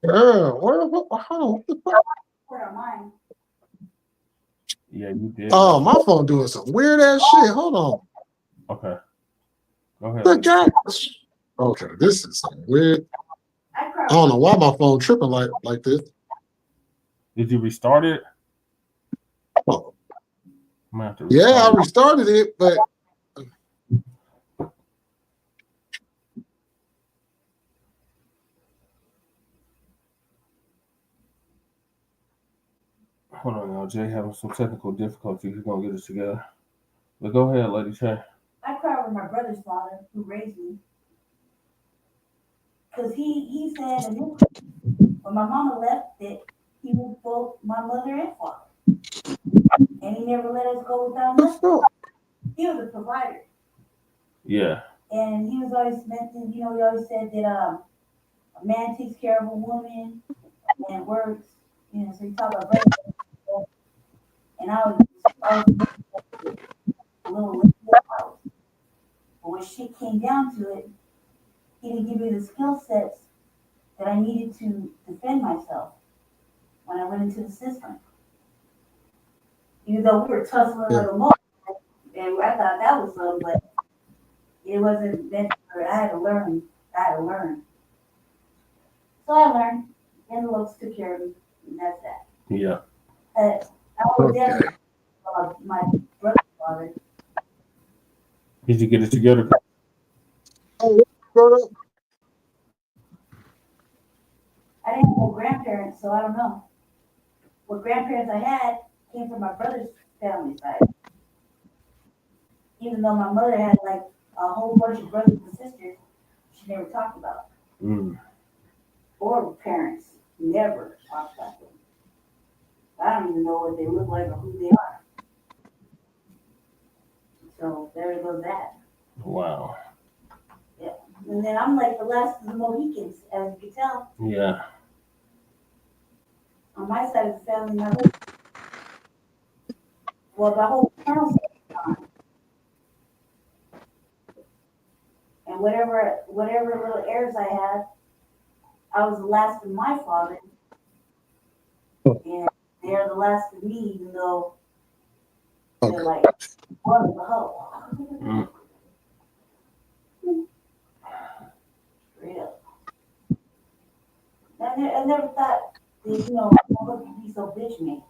Girl, what the fuck? Put on mine. Yeah, you did. Oh, my phone doing some weird ass shit. Hold on. Okay. Go ahead. Good God. Okay, this is some weird. I cry. I don't know why my phone tripping like this. Did you restart it? Oh, I'm gonna have to yeah, I restart it. restarted it, but Hold on, y'all. Jay having some technical difficulties. He's gonna get us together. But go ahead, Lady Shay. I cry with my brother's father who raised me. Because he said when my mama left that he was both my mother and father. And he never let us go without what the nothing. fuck? He was a provider. Yeah. And he was always mentioned, he always said that a man takes care of a woman and works, so he talked about bread. And I was a little late out. But when shit came down to it, he didn't give me the skill sets that I needed to defend myself when I went into the system. Even though we were tussling like a monkey, and I thought that was something, but it wasn't meant for it. I had to learn. So I learned, and the looks took care of me, and that's that. Yeah. I was Okay. there my brother's father. Did you get it together? Oh, brother. I didn't have no grandparents, so I don't know. What grandparents I had came from my brother's family side. Even though my mother had like a whole bunch of brothers and sisters, she never talked about. Or parents, never talked about them. I don't even know what they look like or who they are. So there goes that. Wow. Yeah. And then I'm like the last of the Mohicans, as you can tell. Yeah. On my side of the family, my whole paternal side is gone. And whatever little heirs I had, I was the last of my father. And they're the last of me, even though they're like, what the hell? Real. I never thought that, I would be so bitch me.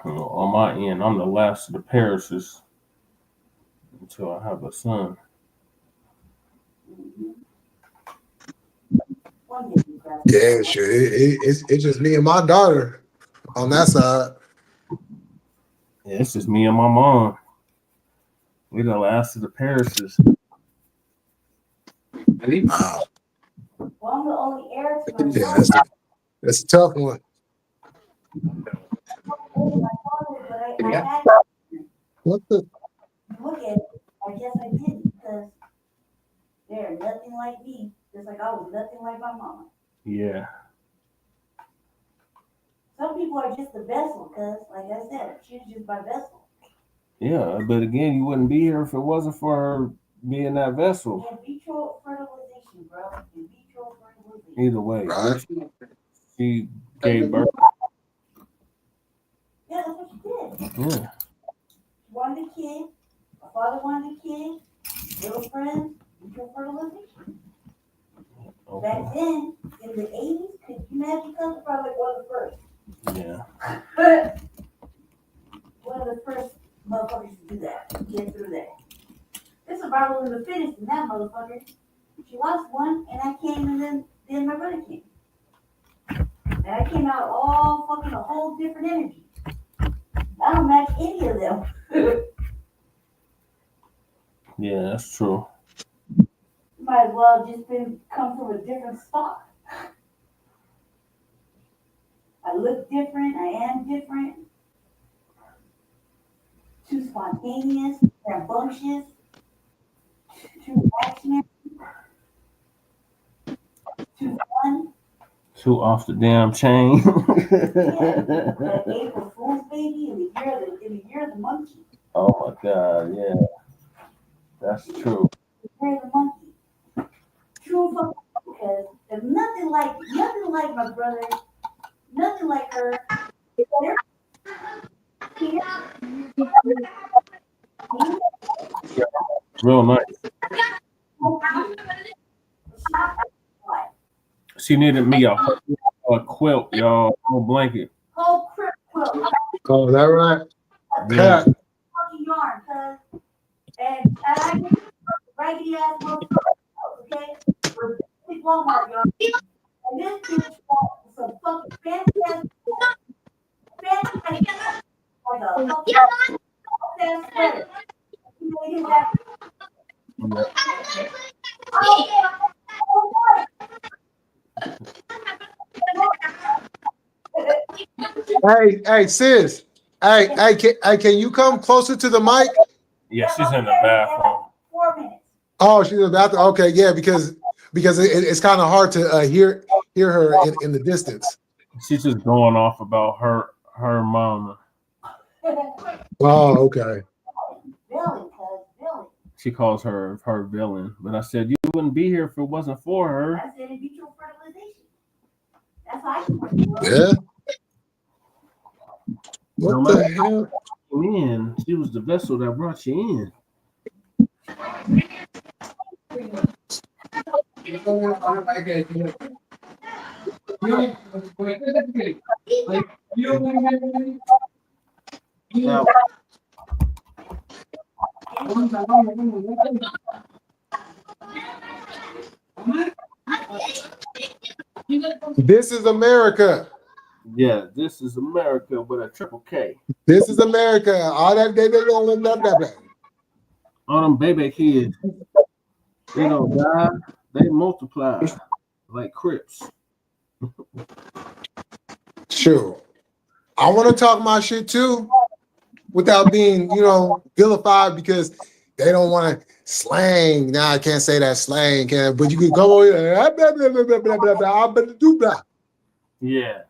On my end, I'm the last of the parishes until I have a son. Yeah, sure. It's just me and my daughter on that side. Yeah, it's just me and my mom. We the last of the parishes. Wow. Well, I'm the only heir to my Yeah, father. that's a tough one. I had What the? look at it. I guess I didn't because they're nothing like me, just like I was nothing like my mama. Yeah. Some people are just a vessel, because, like I said, she was just my vessel. Yeah, but again, you wouldn't be here if it wasn't for her being that vessel. In vitro fertilization, bro. In vitro fertilization. Either way, Right. she gave birth. Yeah, that's what she did. Yeah. She wanted a kid. My father wanted a kid. They were friends. Vitro fertilization. Okay. Back then, in the 80s, could you imagine coming probably one of the first? Yeah. One of the first motherfuckers to do that, get through that. This survival of the fittest, and that motherfucker. She lost one, and I came, and then my brother came. And I came out all fucking a whole different energy. I don't match any of them. Yeah, that's true. Might as well just come from a different stock. I look different. I am different. Too spontaneous, rambunctious, too passionate, too fun. Too off the damn chain. The April Fool's baby in the year of the monkey. Oh my God, yeah. That's true. The year of the monkey. True fucking because there's nothing like my brother, nothing like her. Real nice. She needed me a quilt, y'all, a blanket. Whole crib quilt. Oh, is that right? Yeah. Fucking yarn, cuz. And I get raggedy ass motherfucker, okay? We're big Walmart, y'all. And this bitch bought some fucking fantastic for the fucking ass sweater. He made his ass. Hey, sis. Can you come closer to the mic? Yeah, she's in the bathroom. 4 minutes. Oh, she's about to. Okay, yeah, because it's kind of hard to hear her in the distance. She's just going off about her mama. Oh, okay. Billy, cuz, Billy. She calls her villain. But I said you wouldn't be here if it wasn't for her. I said in vitro fertilization. That's how I can work it. Yeah. No What the matter hell? in, she was the vessel that brought you in. Now, This is America. yeah, this is America with a triple K. This is America. All that they don't let that. All them baby kids, they don't die, they multiply like Crips. Sure. I want to talk my shit too, without being, vilified because they don't want to slang. Now I can't say that slang, but you can go over here. Yeah,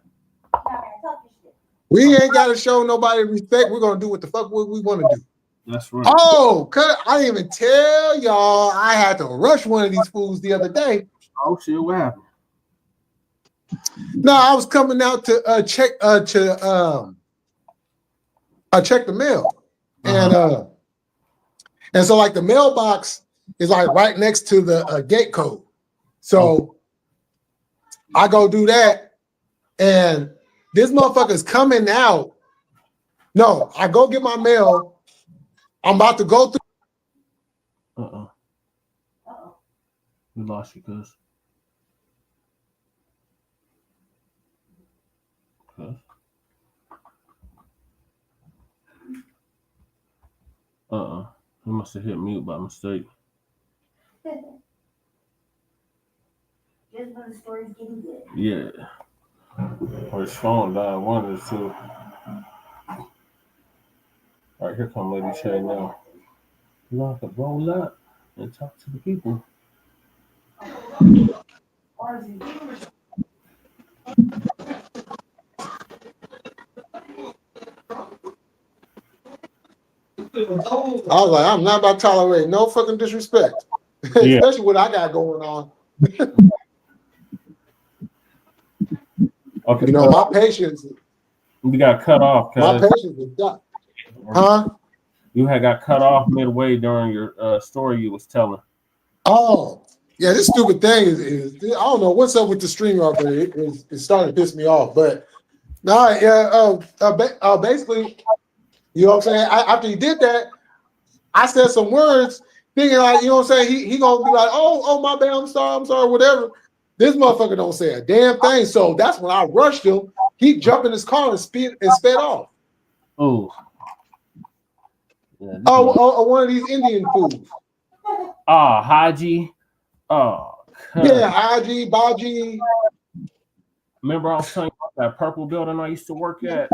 We ain't got to show nobody respect. We're gonna do what the fuck we want to do. that's right. Oh, I didn't even tell y'all. I had to rush one of these fools the other day. Oh shit, what happened? No, I was coming out to check the mail, and so like the mailbox is like right next to the gate code. So I go do that, and this motherfucker's coming out. No, I go get my mail. I'm about to go through. We lost you, cuz. He must have hit mute by mistake. Just when the story's getting good. Yeah. Or his phone died, one of the two. All right, here come Lady Shay now. You want to roll up and talk to the people. Or is it I was like, I'm not about to tolerate no fucking disrespect, Yeah. especially what I got going on. Okay, My patience. you got cut off, My cuz. patience is done. Huh? You had got cut off midway during your story you was telling. Oh, yeah. This stupid thing is I don't know what's up with the streamer, but it's starting to piss me off. But no, yeah. Basically, you know what I'm saying. After he did that, I said some words, thinking like, you know what I'm saying? He gonna be like, oh my bad, I'm sorry, whatever. This motherfucker don't say a damn thing. So that's when I rushed him. He jumped in his car and sped off. Oh. Yeah, One of these Indian foods. Haji. Oh, yeah, Haji, Baji. Remember I was telling you about that purple building I used to work at?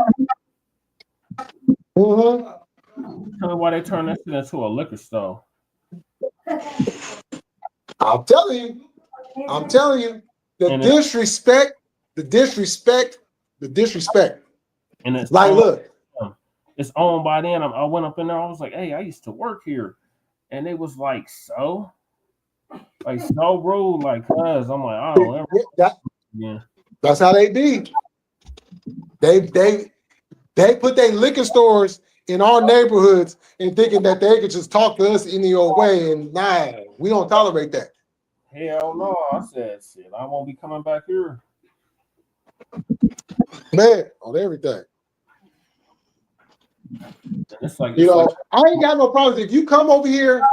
Mm-hmm. Tell me why they turned that shit into a liquor store. I'm telling you, the disrespect. And it's like, look, it's owned by them. I went up in there. I was like, hey, I used to work here, and they was like, so rude, like, cuz I'm like, I don't ever. Yeah, that's how they be. They put their liquor stores in our neighborhoods and thinking that they could just talk to us any old way, and nah, we don't tolerate that. Hell no, I said shit. I won't be coming back here. Man, on everything. It's like, I ain't got no problems. If you come over here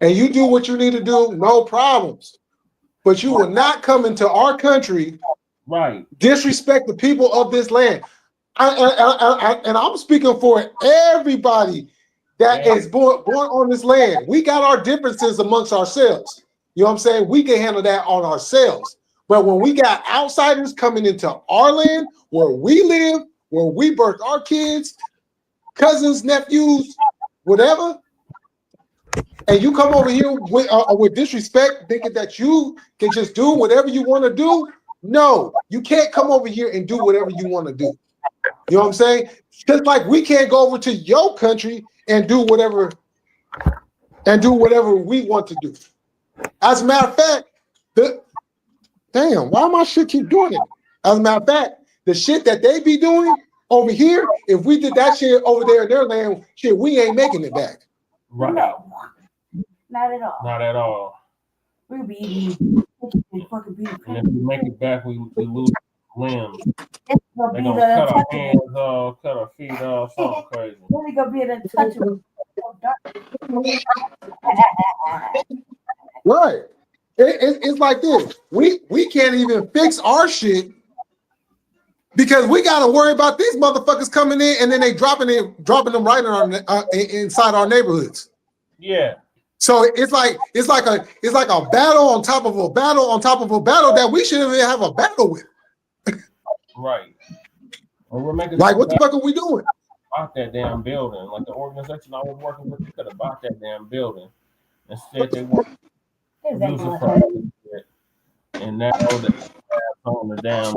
and you do what you need to do, no problems. But you will not come into our country, right? Disrespect the people of this land. And I'm speaking for everybody that is born on this land. We got our differences amongst ourselves. You know what I'm saying? We can handle that on ourselves. But when we got outsiders coming into our land, where we live, where we birth our kids, cousins, nephews, whatever, and you come over here with disrespect, thinking that you can just do whatever you want to do, no, you can't come over here and do whatever you want to do. You know what I'm saying? Just like we can't go over to your country and do whatever we want to do. As a matter of fact, damn, why my shit keep doing it? As a matter of fact, the shit that they be doing over here, if we did that shit over there in their land, shit, we ain't making it back. Right. No, not at all. Not at all. We'll be eating fucking beef. And if we make it back, we lose limbs. It's They're gonna cut our hands off, cut our feet off, something crazy. We're gonna be untouchable. Right. It's like this. We can't even fix our shit because we got to worry about these motherfuckers coming in and then they dropping them right inside our neighborhoods. Yeah. So it's like a battle on top of a battle on top of a battle that we shouldn't even have a battle with. Right. Well, we're making like what the fuck are we doing? Bought that damn building. Like the organization I was working with, they could have bought that damn building. Instead, they want to use it for shit. And now they're on the damn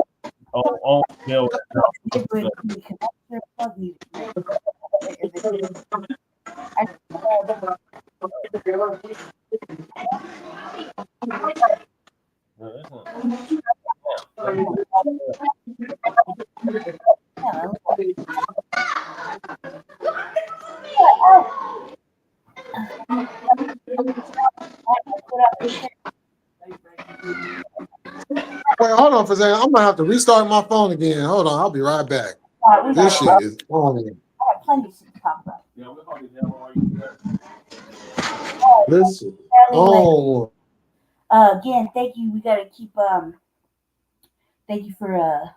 on building. Wait, hold on for a second. I'm gonna have to restart my phone again. Hold on, I'll be right back. This shit is on. I have plenty of shit to talk about. Listen. Oh. Again, thank you. We gotta keep thank you for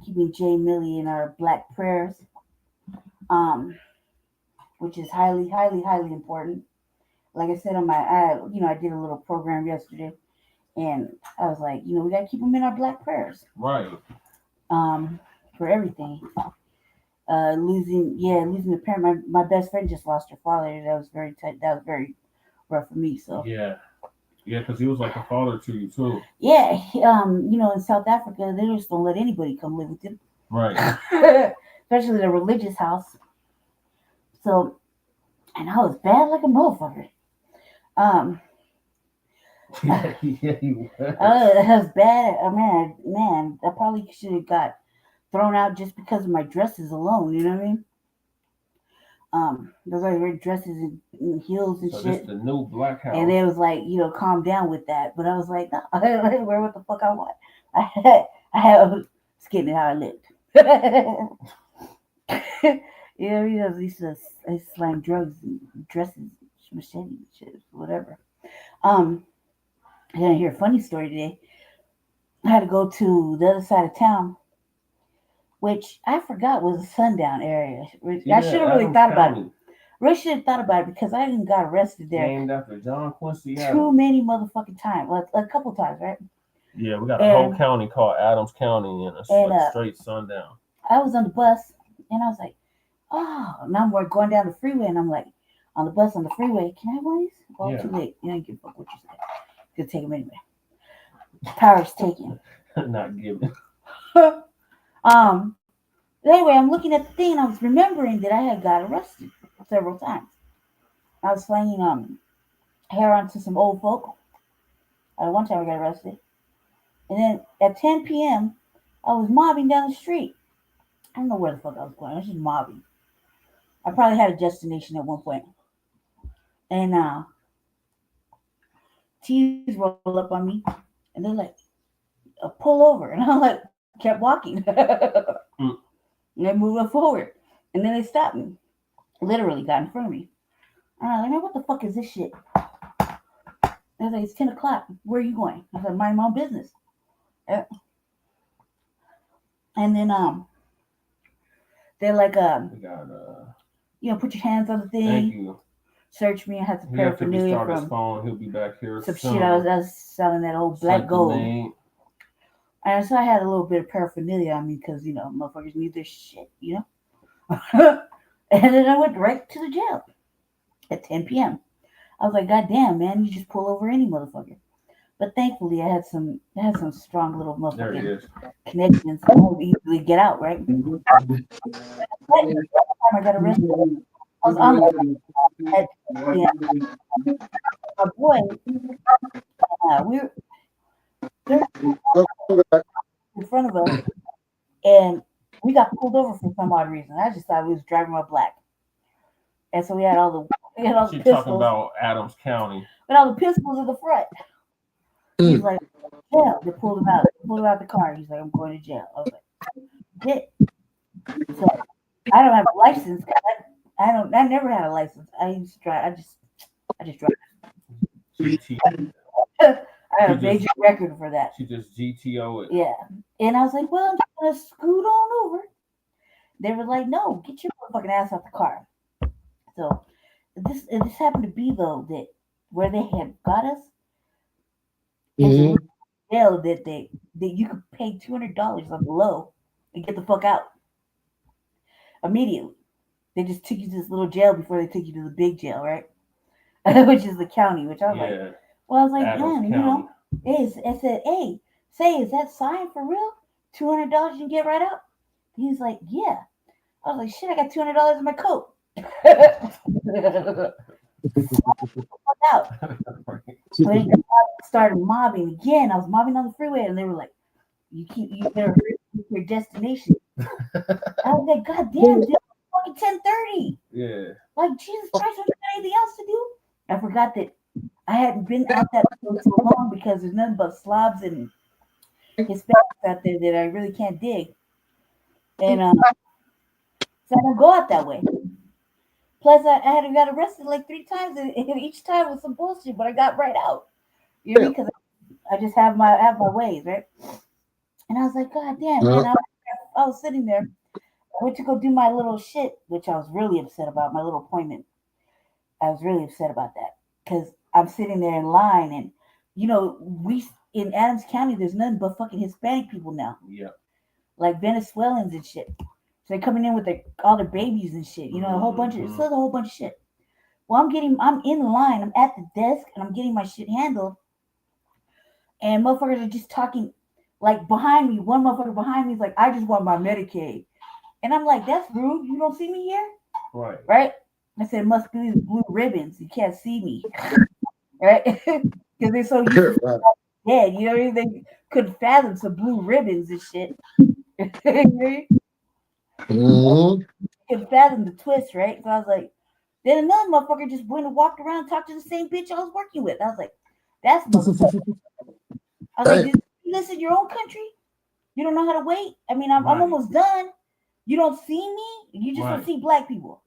keeping Jay Millie in our black prayers. Which is highly, highly, highly important. Like I said on I did a little program yesterday, and I was like, we gotta keep them in our black prayers. Right. For everything. Losing a parent. My best friend just lost her father. That was very tight. That was very rough for me. So yeah, because he was like a father to you too. Yeah, in South Africa, they just don't let anybody come live with them. Right. Especially the religious house. So, and I was bad like a motherfucker. Yeah, you were. I was bad. Man, I probably should have got thrown out just because of my dresses alone. You know what I mean? Those are red dresses and heels and so shit. This the new black house. And it was like, calm down with that. But I was like, no, I wear what the fuck I want. I was getting how I lived. Yeah, he does. He's slang drugs and dresses, machete, shit, whatever. I didn't hear a funny story today. I had to go to the other side of town, which I forgot was a sundown area. I should have really thought about it. Really should have thought about it because I even got arrested there Named after John Quincy too Adams. many motherfucking times, like a couple times, right? Yeah, we got a whole county called Adams County, and it's like straight sundown. I was on the bus and I was like, oh, now we're going down the freeway, and I'm like, on the bus on the freeway, can I have one of these? Well, Yeah. too late. You don't give a fuck what you say. Could take them anyway. Power's taken. Not given. Anyway, I'm looking at the thing and I was remembering that I had got arrested several times. I was slanging hair onto some old folk. One time I got arrested. And then at 10 p.m., I was mobbing down the street. I don't know where the fuck I was going. I was just mobbing. I probably had a destination at one point. And T's roll up on me. And they're like, pull over. And I'm like, kept walking. And they moved forward. And then they stopped me. Literally got in front of me. And I was like, what the fuck is this shit? I was like, it's 10 o'clock. Where are you going? I said, mind my own business. And then they're like, put your hands on the thing. Thank you. Search me. I had some He have to paraphernalia restart his from phone. He'll be back here some soon. shit I was selling that old black Something gold. ain't- And so I had a little bit of paraphernalia on me because, motherfuckers need their shit, And then I went right to the jail at 10 p.m. I was like, God damn, man, you just pull over any motherfucker. But thankfully, I had some strong little There he motherfucking is. connections. So I would easily get out, right? I got arrested. I was on my boy. We were in front of us, and we got pulled over for some odd reason. I just thought we was driving while black, and so we had all the She's talking pistols, about Adams County. but all the pistols in the front. He's like, yeah, they pulled him out. They pulled him out the car. He's like, I'm going to jail. I was like, shit. So I don't have a license. I never had a license. I used to drive. I just drive. I have a major record for that. She just GTO it. Yeah. And I was like, well, I'm just going to scoot on over. They were like, no, get your motherfucking ass out the car. So this happened to be, though, that where they had got us, jail that you could pay $200 on the low and get the fuck out immediately. They just took you to this little jail before they took you to the big jail, right? Which is the county, which I was like, well, I was like, Adams man, County. I said, hey, is that sign for real? $200 you can get right out? He's like, yeah. I was like, shit, I got $200 in my coat. Out. So they started mobbing again. I was mobbing on the freeway, and they were like, you better hurry to your destination. I was like, God damn, dude, it's fucking 10:30. Yeah. Like, Jesus Christ, don't you got anything else to do? I forgot that I hadn't been out that road so long because there's nothing but slobs and Hispanics out there that I really can't dig. And so I don't go out that way. Plus, I had got arrested like 3 times, and each time was some bullshit, but I got right out. You know, because I just have my ways, right? And I was like, God damn, man. I was sitting there. I went to go do my little shit, which I was really upset about, my little appointment. I was really upset about that because I'm sitting there in line, and we in Adams County, there's nothing but fucking Hispanic people now. Yeah. Like Venezuelans and shit. So they're coming in with all their babies and shit. A whole bunch of a whole bunch of shit. Well, I'm in line. I'm at the desk, and I'm getting my shit handled. And motherfuckers are just talking, like behind me. One motherfucker behind me is like, I just want my Medicaid. And I'm like, that's rude. You don't see me here? Right. Right? I said, it must be these blue ribbons. You can't see me. Right? Because they're so used to dead. You know what I mean? They couldn't fathom some blue ribbons and shit. Couldn't fathom the twist, right? So I was like, then another motherfucker just went and walked around and talked to the same bitch I was working with. I was like, that's motherfucker. I was like, did you listen in your own country? You don't know how to wait? I mean, I'm almost done. You don't see me? You just Right. don't see black people.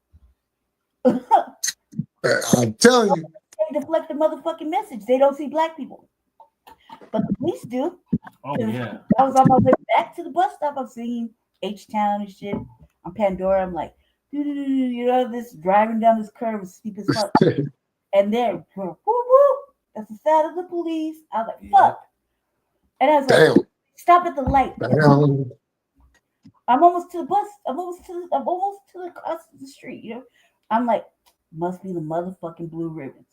I'm telling you. They deflect the motherfucking message. They don't see black people, but the police do. Oh yeah. I was on my way back to the bus stop. I'm singing H-Town and shit on Pandora. I'm like, you know, this driving down this curve is steep as fuck. And then, whoop, whoop, that's the sound of the police. I was like, fuck. And I was like, Damn. stop at the light. Damn. I'm almost to the bus. I'm almost to the across the street, you know? I'm like, must be the motherfucking blue ribbons.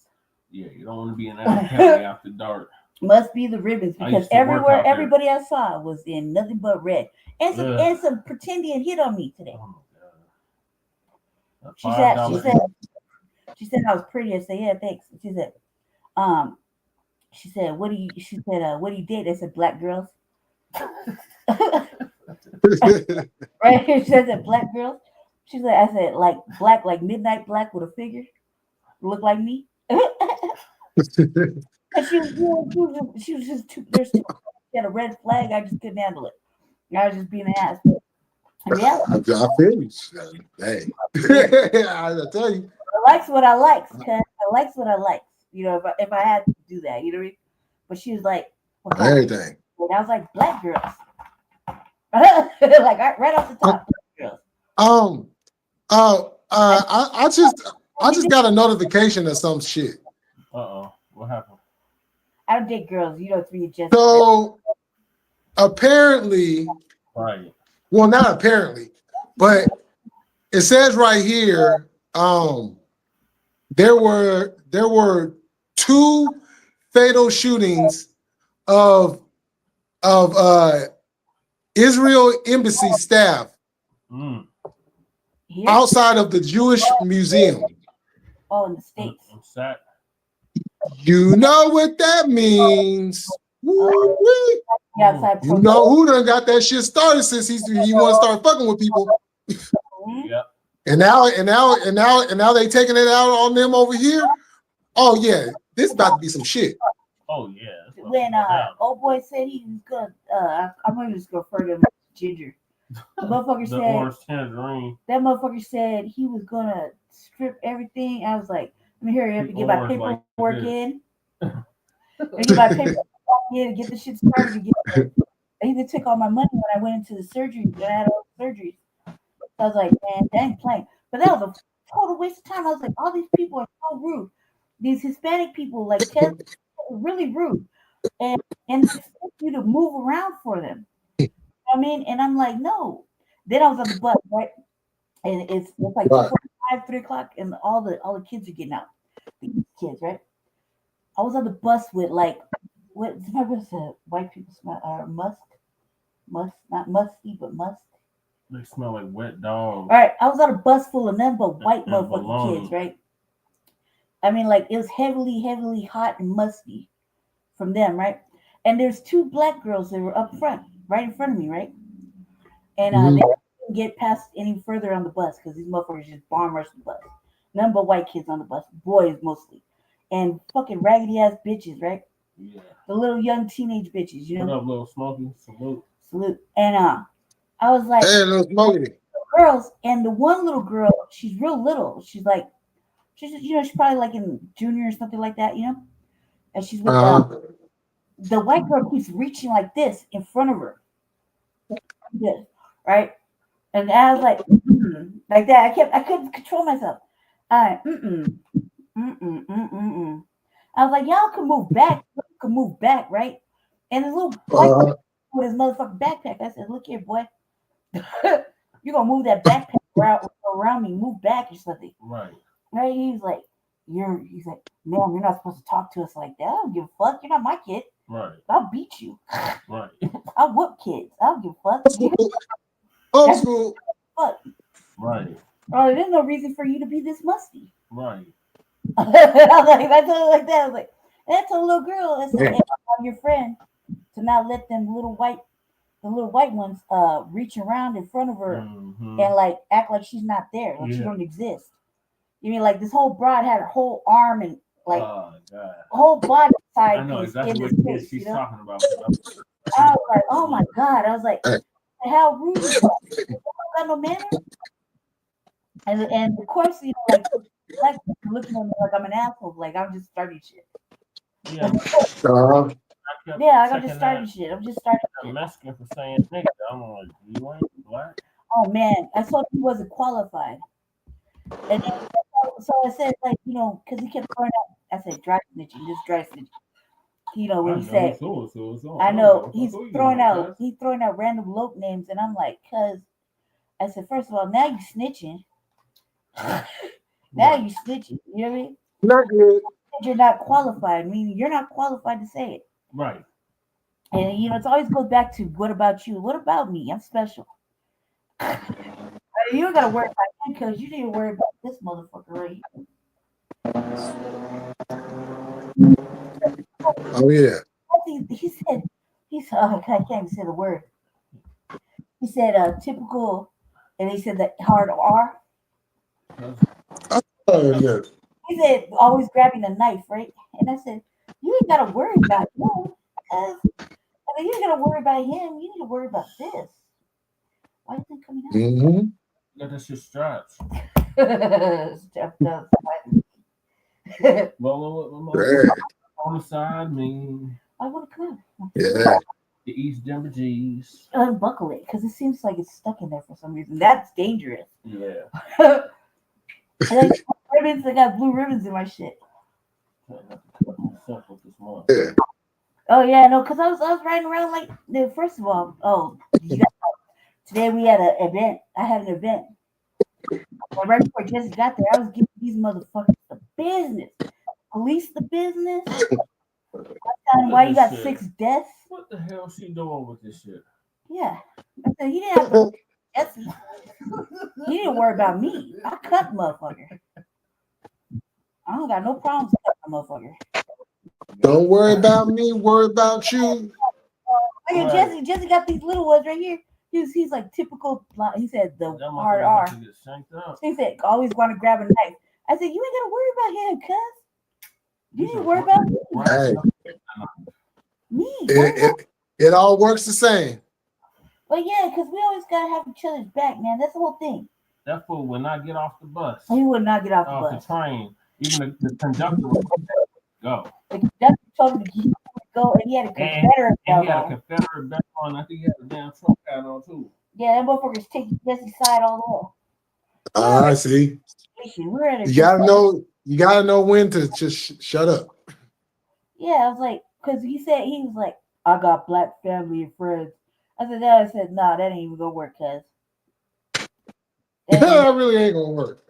Yeah, you don't want to be in that county after dark. Must be the ribbons I because used to work everywhere, out there. everybody I saw was in nothing but red. And some pretending hit on me today. Oh my God. She said I was pretty. I said, yeah, thanks. She said, what do you date? I said, black girls. Right? She said black girls. She said, I said, like black, like midnight black with a figure. Look like me. And she was just too, she had a red flag. I just couldn't handle it. I was just being an ass. Yeah. I feel you. Hey. I tell you. I likes what I likes, cause I likes what I likes. You know, if I had to do that, you know what I mean? But she was like, what kind of- Everything. and I was like, black girls. Like right off the top, black girls. I just got a notification of some shit. Uh-oh. What happened? I don't date girls. You know, it's me just So apparently, Right. well, not apparently, but it says right here, there were 2 fatal shootings of Israel embassy staff here. outside of the Jewish museum. Oh, in the States. I'm sad. You know what that means. Woo-wee. Yeah, outside. You know who done got that shit started since he want to start fucking with people. Yep. And now they taking it out on them over here. Oh yeah, this about to be some shit. Oh yeah. When old boy said he was gonna, I'm gonna just go further with Ginger. The motherfucker The said orange tangerine. that motherfucker said he was gonna strip everything. I was like, let me hurry up and get my Orange like paperwork this. in. And get my paperwork in and get the shit started again. He even took all my money when I went into the surgery. When I had all the surgeries. I was like, man, that ain't playing. But that was a total waste of time. I was like, all these people are so rude. These Hispanic people, like, really rude. And expect you to move around for them. You know what I mean? And I'm like, no. Then I was on the bus, right? And it's like Right. 5, 3 o'clock, and all the kids are getting out. The kids, right? I was on the bus with like what's the white people smell musk, not musky, but musk. They smell like wet dogs. All right, I was on a bus full of them, but white And motherfucking bologna. kids, right? I mean, like it was heavily hot and musty from them, right? And there's 2 black girls that were up front, right in front of me, right? And they didn't get past any further on the bus because these motherfuckers just bomb rushed the bus. None but white kids on the bus, boys mostly, and fucking raggedy ass bitches, right? Yeah. The little young teenage bitches, you What know. up, little Smokey? Salute. And I was like, Hey, little Smokey. girls, and the one little girl, she's real little. She's she's probably like in junior or something like that, you know. And she's with the white girl keeps reaching like this in front of her, this, right? And I was like, like that. I couldn't control myself. I was like, y'all can move back. You can move back, right? And the little white boy with his motherfucking backpack. I said, look here, boy. You're gonna move that backpack around me, move back or something. Right. Right? He's like, he's like, ma'am, you're not supposed to talk to us like that. I don't give a fuck. You're not my kid. Right. I'll beat you. Right. I'll whoop kids. I don't give a fuck. Old school. Fuck. Right. Oh, there's no reason for you to be this musty. Right. I told her like that. I was like, and I told a little girl, I said, hey, I'm your friend to not let the little white ones reach around in front of her Mm-hmm. and like act like she's not there, like she Yeah. don't exist. You mean like this whole broad had her whole arm and like Oh God. whole body side I know piece exactly in what this kid face, she's you know? talking about. I was like, oh my God. I was like, how rude is that? You don't got no manners? And of course, you know, like looking at me like I'm an asshole, like I'm just starting shit. Yeah, Uh-huh. Yeah, like I'm just starting shit. I'm just starting I'm shit. Mexican for saying nigga. I'm like, you ain't black. Oh man, I thought he wasn't qualified. And then, so I said, like, you know, because he kept throwing out, I said, dry snitching, this dry snitching. You know, when he said, I know he's throwing out random loc names, and I'm like, cuz I said, first of all, now you snitching. Now you snitching. You know what I mean? Not good. You're not qualified, meaning you're not qualified to say it. Right. And you know, it always goes back to what about you? What about me? I'm special. You don't gotta worry about him because you need to worry about this motherfucker right here. Oh yeah. He said, I can't even say the word. He said, typical, and he said the hard R. Oh yeah. He said, always grabbing a knife, right? And I said, you ain't gotta worry about him. I mean, you ain't gotta worry about him. You need to worry about this. Why is it coming out? Mm-hmm. Got that shit straps. Step does. Rolling Yeah. on the side, me. I want to come out. Yeah. The East Denver G's. Unbuckle it because it seems like it's stuck in there for some reason. That's dangerous. Yeah. And ribbons, I got blue ribbons in my shit. Yeah. Oh yeah, no, because I was riding around like. First of all, today we had an event. I had an event. Well, right before Jesse got there, I was giving these motherfuckers the business. Police the business. Why you got 6 deaths? What the hell she doing with this shit? Yeah. I said, you didn't have to. Jesse. You didn't worry about me. I cut motherfucker. I don't got no problems cutting a motherfucker. Don't worry about me. Worry about you. Look at Jesse got these little ones right here. He's like typical. He said the hard R. He said always want to grab a knife. I said you ain't gotta worry about him, cuz. You need to worry about me. Hey. Me. It all works the same. But yeah, because we always gotta have each other's back, man. That's the whole thing. That fool will not get off the bus. He would not get off the bus. The train. Even the conductor would go. The conductor told him to go, and he had a Confederate belt on. He had a Confederate belt on. I think he had a damn Trump hat on too. Yeah, that motherfucker's taking Jesse's side all the way. I see. You gotta know when to just shut up. Yeah, I was like, because he was like, I got black family and friends. I said, nah, that ain't even gonna work, cuz. That really ain't gonna work.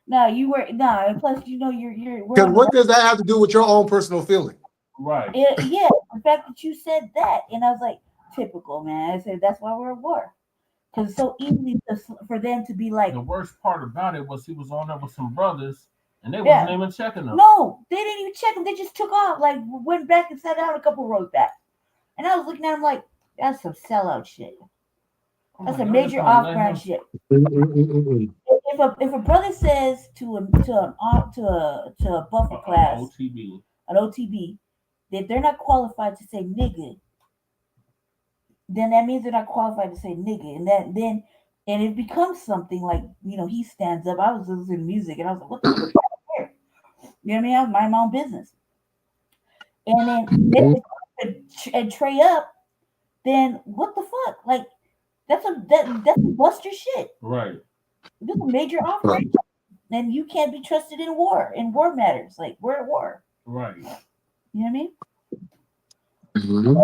No, and plus, you know, you're. Because what does that have to do with your own personal feeling? Right. Yeah, the fact that you said that, and I was like, typical, man. I said that's why we're at war, because it's so easy for them to be like. The worst part about it was he was on there with some brothers, and they wasn't even checking them. No, they didn't even check them. They just took off, like went back and sat down a couple rows back, and I was looking at him like, that's some sellout shit. That's a major off-brand shit. If a brother says to a buffer class, an OTB, that they're not qualified to say nigga, then that means they're not qualified to say nigga, and it becomes something like, you know, he stands up. I was listening to music and I was like, what the fuck is here? You know what I mean? I was minding my own business, and then and Trey up. Then what the fuck? Like that's a buster shit. Right. This is a major operation. And you can't be trusted in war matters. Like we're at war. Right. You know what I mean? Mm-hmm.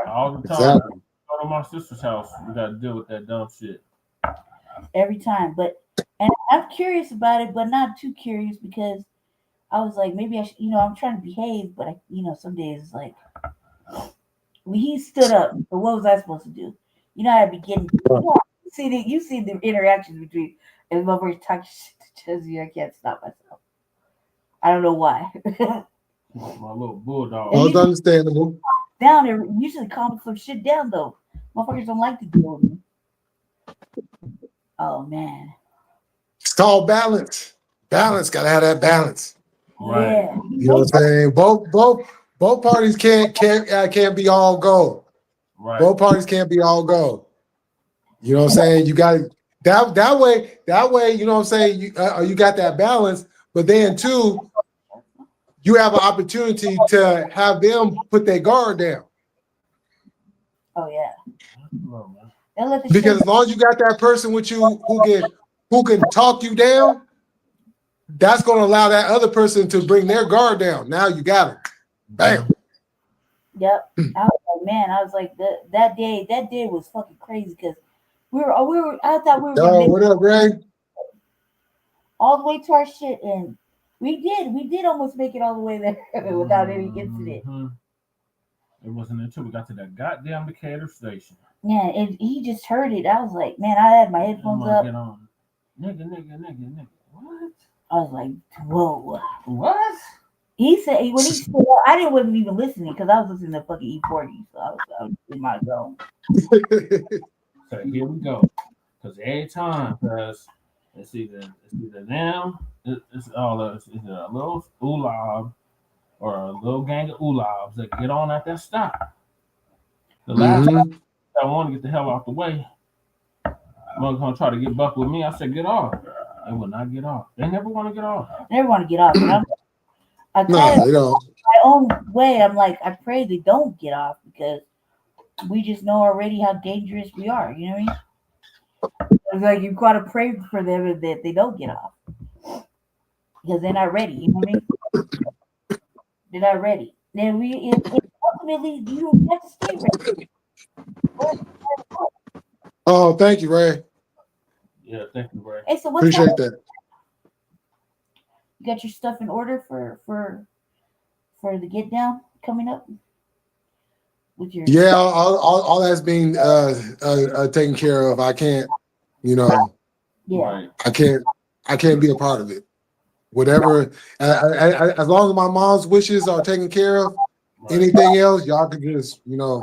All the time. Exactly. Go to my sister's house. We gotta deal with that dumb shit. Every time. And I'm curious about it, but not too curious because I was like, maybe I should, you know, I'm trying to behave, but some days it's like when he stood up, so what was I supposed to do? You know, I'd be getting you see the interactions between and motherfuckers talking shit to Jesse. I can't stop myself. I don't know why. My little bulldog. All understandable. Down there, usually calm some shit down though. Motherfuckers don't like to deal with me. Oh man. It's called balance. Balance, gotta have that balance. Right. Yeah. You know what I'm saying? Both parties can't be all gold. Right. Both parties can't be all gold. You know what I'm saying? You got That way, you know what I'm saying? You got that balance, but then too, you have an opportunity to have them put their guard down. Oh yeah. No, man. They'll let the Because shit. as long as you got that person with you who can talk you down, that's gonna allow that other person to bring their guard down. Now you got them. Bam. Yep. I was like, man, I was like, that day was fucking crazy because I thought we were gonna Yo, make what up, Ray? all the way to our shit, and we did almost make it all the way there without any incident. Mhm. It wasn't until we got to that goddamn Decatur station. Yeah, and he just heard it. I was like, man, I had my I'm headphones like, up. get on. Nigga. What? I was like, whoa. What? He said when he said, I wasn't even listening because I was listening to fucking E40, so I was in my zone. So here we go. Because every time, because it's either them, it's either a little ulab or a little gang of ulabs that get on at that stop. The last time I want to get the hell out the way, mother gonna try to get buck with me. I said, get off. They will not get off. They never want to get off. I never want to get off. I No, kind of they don't. my own way. I'm like, I pray they don't get off because we just know already how dangerous we are. You know what I mean? It's like you've got to pray for them that they don't get off because they're not ready. You know what I mean? They're not ready. Then ultimately you don't have to stay ready. Oh, thank you, Ray. Yeah, thank you, Ray. Hey, so what's Appreciate up? that. You got your stuff in order for the get down coming up with your Yeah, all that's being taken care of. I can't, you know, yeah. Right. I can't be a part of it. Whatever, as long as my mom's wishes are taken care of, Right. anything else, y'all can just, you know,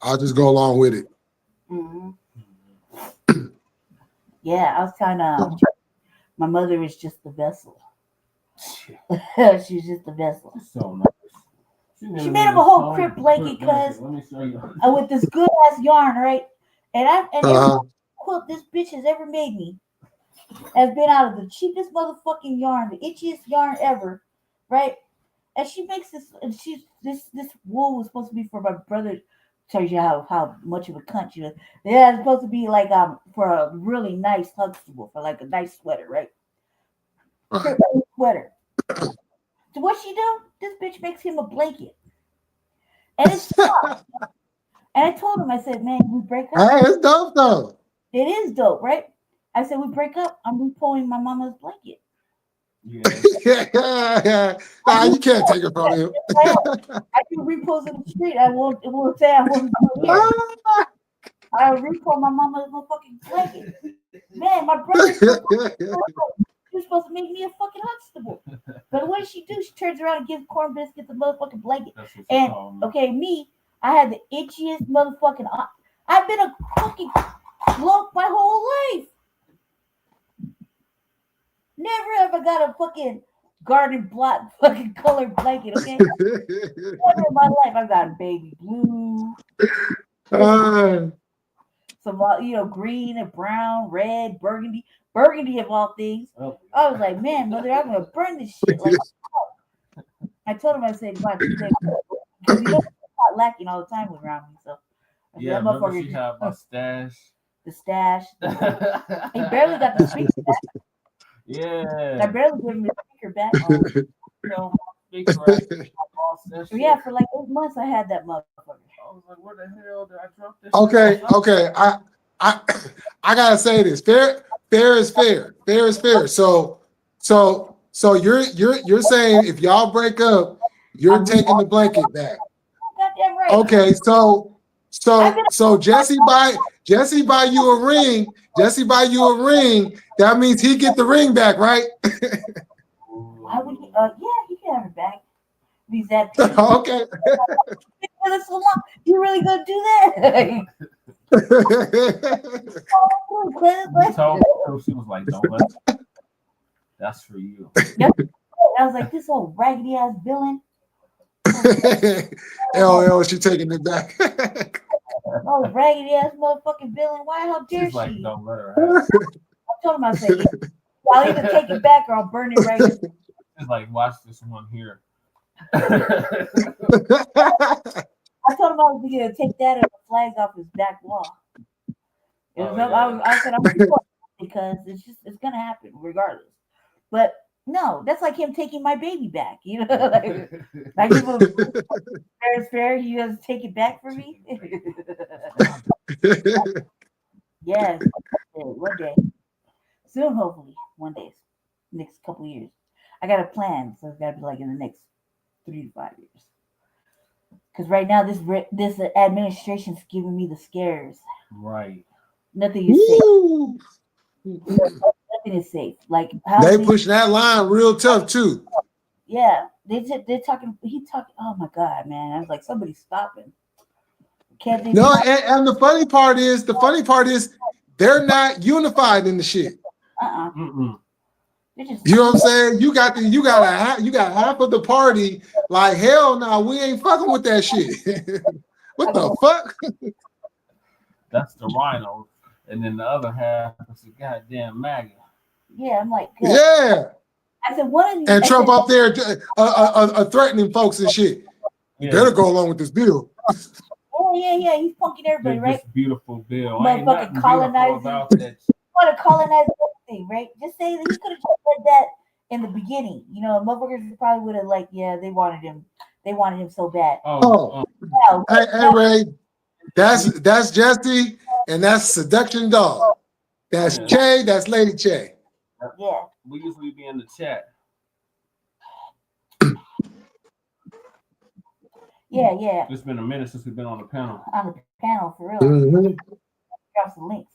I'll just go along with it. Mm-hmm. Yeah, I was kind of. My mother is just the vessel. She's just the vessel. So nice. She made him a whole crib blanket, cuz Let me show you. with this good ass yarn, right? And every quilt this bitch has ever made me has been out of the cheapest motherfucking yarn, the itchiest yarn ever, right? And she makes this, and this wool was supposed to be for my brother. Tells you how much of a cunt she is. Yeah, it's supposed to be like for a really nice Huxtable, for like a nice sweater, right? Sweater. So what she do? This bitch makes him a blanket. And it's soft. And I told him, I said, man, we break up. Hey, it's dope though. It is dope, right? I said, we break up, I'm repulling my mama's blanket. Yeah. Nah, you can't take it from him. I can repose in the street. I won't say I won't do it here. I'll repull my mama's motherfucking blanket. Man, my brother she was supposed to make me a fucking Huxtable. But what does she do? She turns around and gives corn biscuits a motherfucking blanket. And okay, me, I had the itchiest motherfucking. I've been a fucking bloke my whole life. Never ever got a fucking garden block fucking colored blanket, okay? Never in my life. I got baby blue, some green and brown, red, burgundy of all things. Oh. I was like, man, mother, I'm gonna burn this shit. Like, I told him, I said, because it's not lacking all the time around me. So I said, Yeah, that remember motherfucker she had my stash. the stash. He barely got the speaker back. Yeah. I barely gave him the speaker back. Yeah, for like 8 months I had that motherfucker. I was like, where the hell did I drop this? Okay. I gotta say this. Fair is fair. Fair is fair. So you're saying if y'all break up, you're taking the blanket back. Goddamn right. Okay, so Jesse buy you a ring. Jesse buy you a ring. That means he get the ring back, right? Why would he? Yeah, he can have it back. He's that. Okay. So long. You really gonna do that? You told her, she was like, don't let it. That's for you. I was like, this old raggedy ass villain. LL, she taking it back. Oh, raggedy ass motherfucking villain. Why? How dare She's like, she? don't let her have it. I told him, I said, yeah, I'll either take it back or I'll burn it right now. She's like, watch this one here. I told him I was going to take that and the flags off his back wall. It was Oh, up, yeah. I said, I'm recording because it's going to happen regardless. But no, that's like him taking my baby back. You know, like give him fair is fair. He doesn't take it back for me. Yes, one day, soon, hopefully, one day, next couple of years. I got a plan, so it's got to be like in the next 3 to 5 years. Because right now, this administration's giving me the scares. Right. Nothing is safe. Woo! Nothing is safe. Like They push that line real tough too. Yeah, they're talking. He talking. Oh my god, man! I was like, somebody stop him. Can't they? No, and the funny part is, they're not unified in the shit. Mm-mm. They're just. You know what I'm saying? You got half of the party like, hell no, we ain't fucking with that shit. What the fuck? That's the rhino. And then the other half is the goddamn MAGA. Yeah, I'm like, good. Yeah. I said, one of these. And Trump up there threatening folks and shit. You better go along with this bill. Oh yeah. He's punking everybody, right? This beautiful bill. Motherfucking Ain't nothing colonizing. beautiful about that. Want to colonize everything, right? Just say that he could have just said that in the beginning. You know, motherfuckers probably would have like, yeah, they wanted him. They wanted him so bad. Oh. Hey, Ray, that's Jesse, and that's Seduction Dog. That's Che, that's Lady Che. Yeah. We usually be in the chat. Yeah. It's been a minute since we've been on the panel. On the panel, for real. Mm-hmm. Drop some links.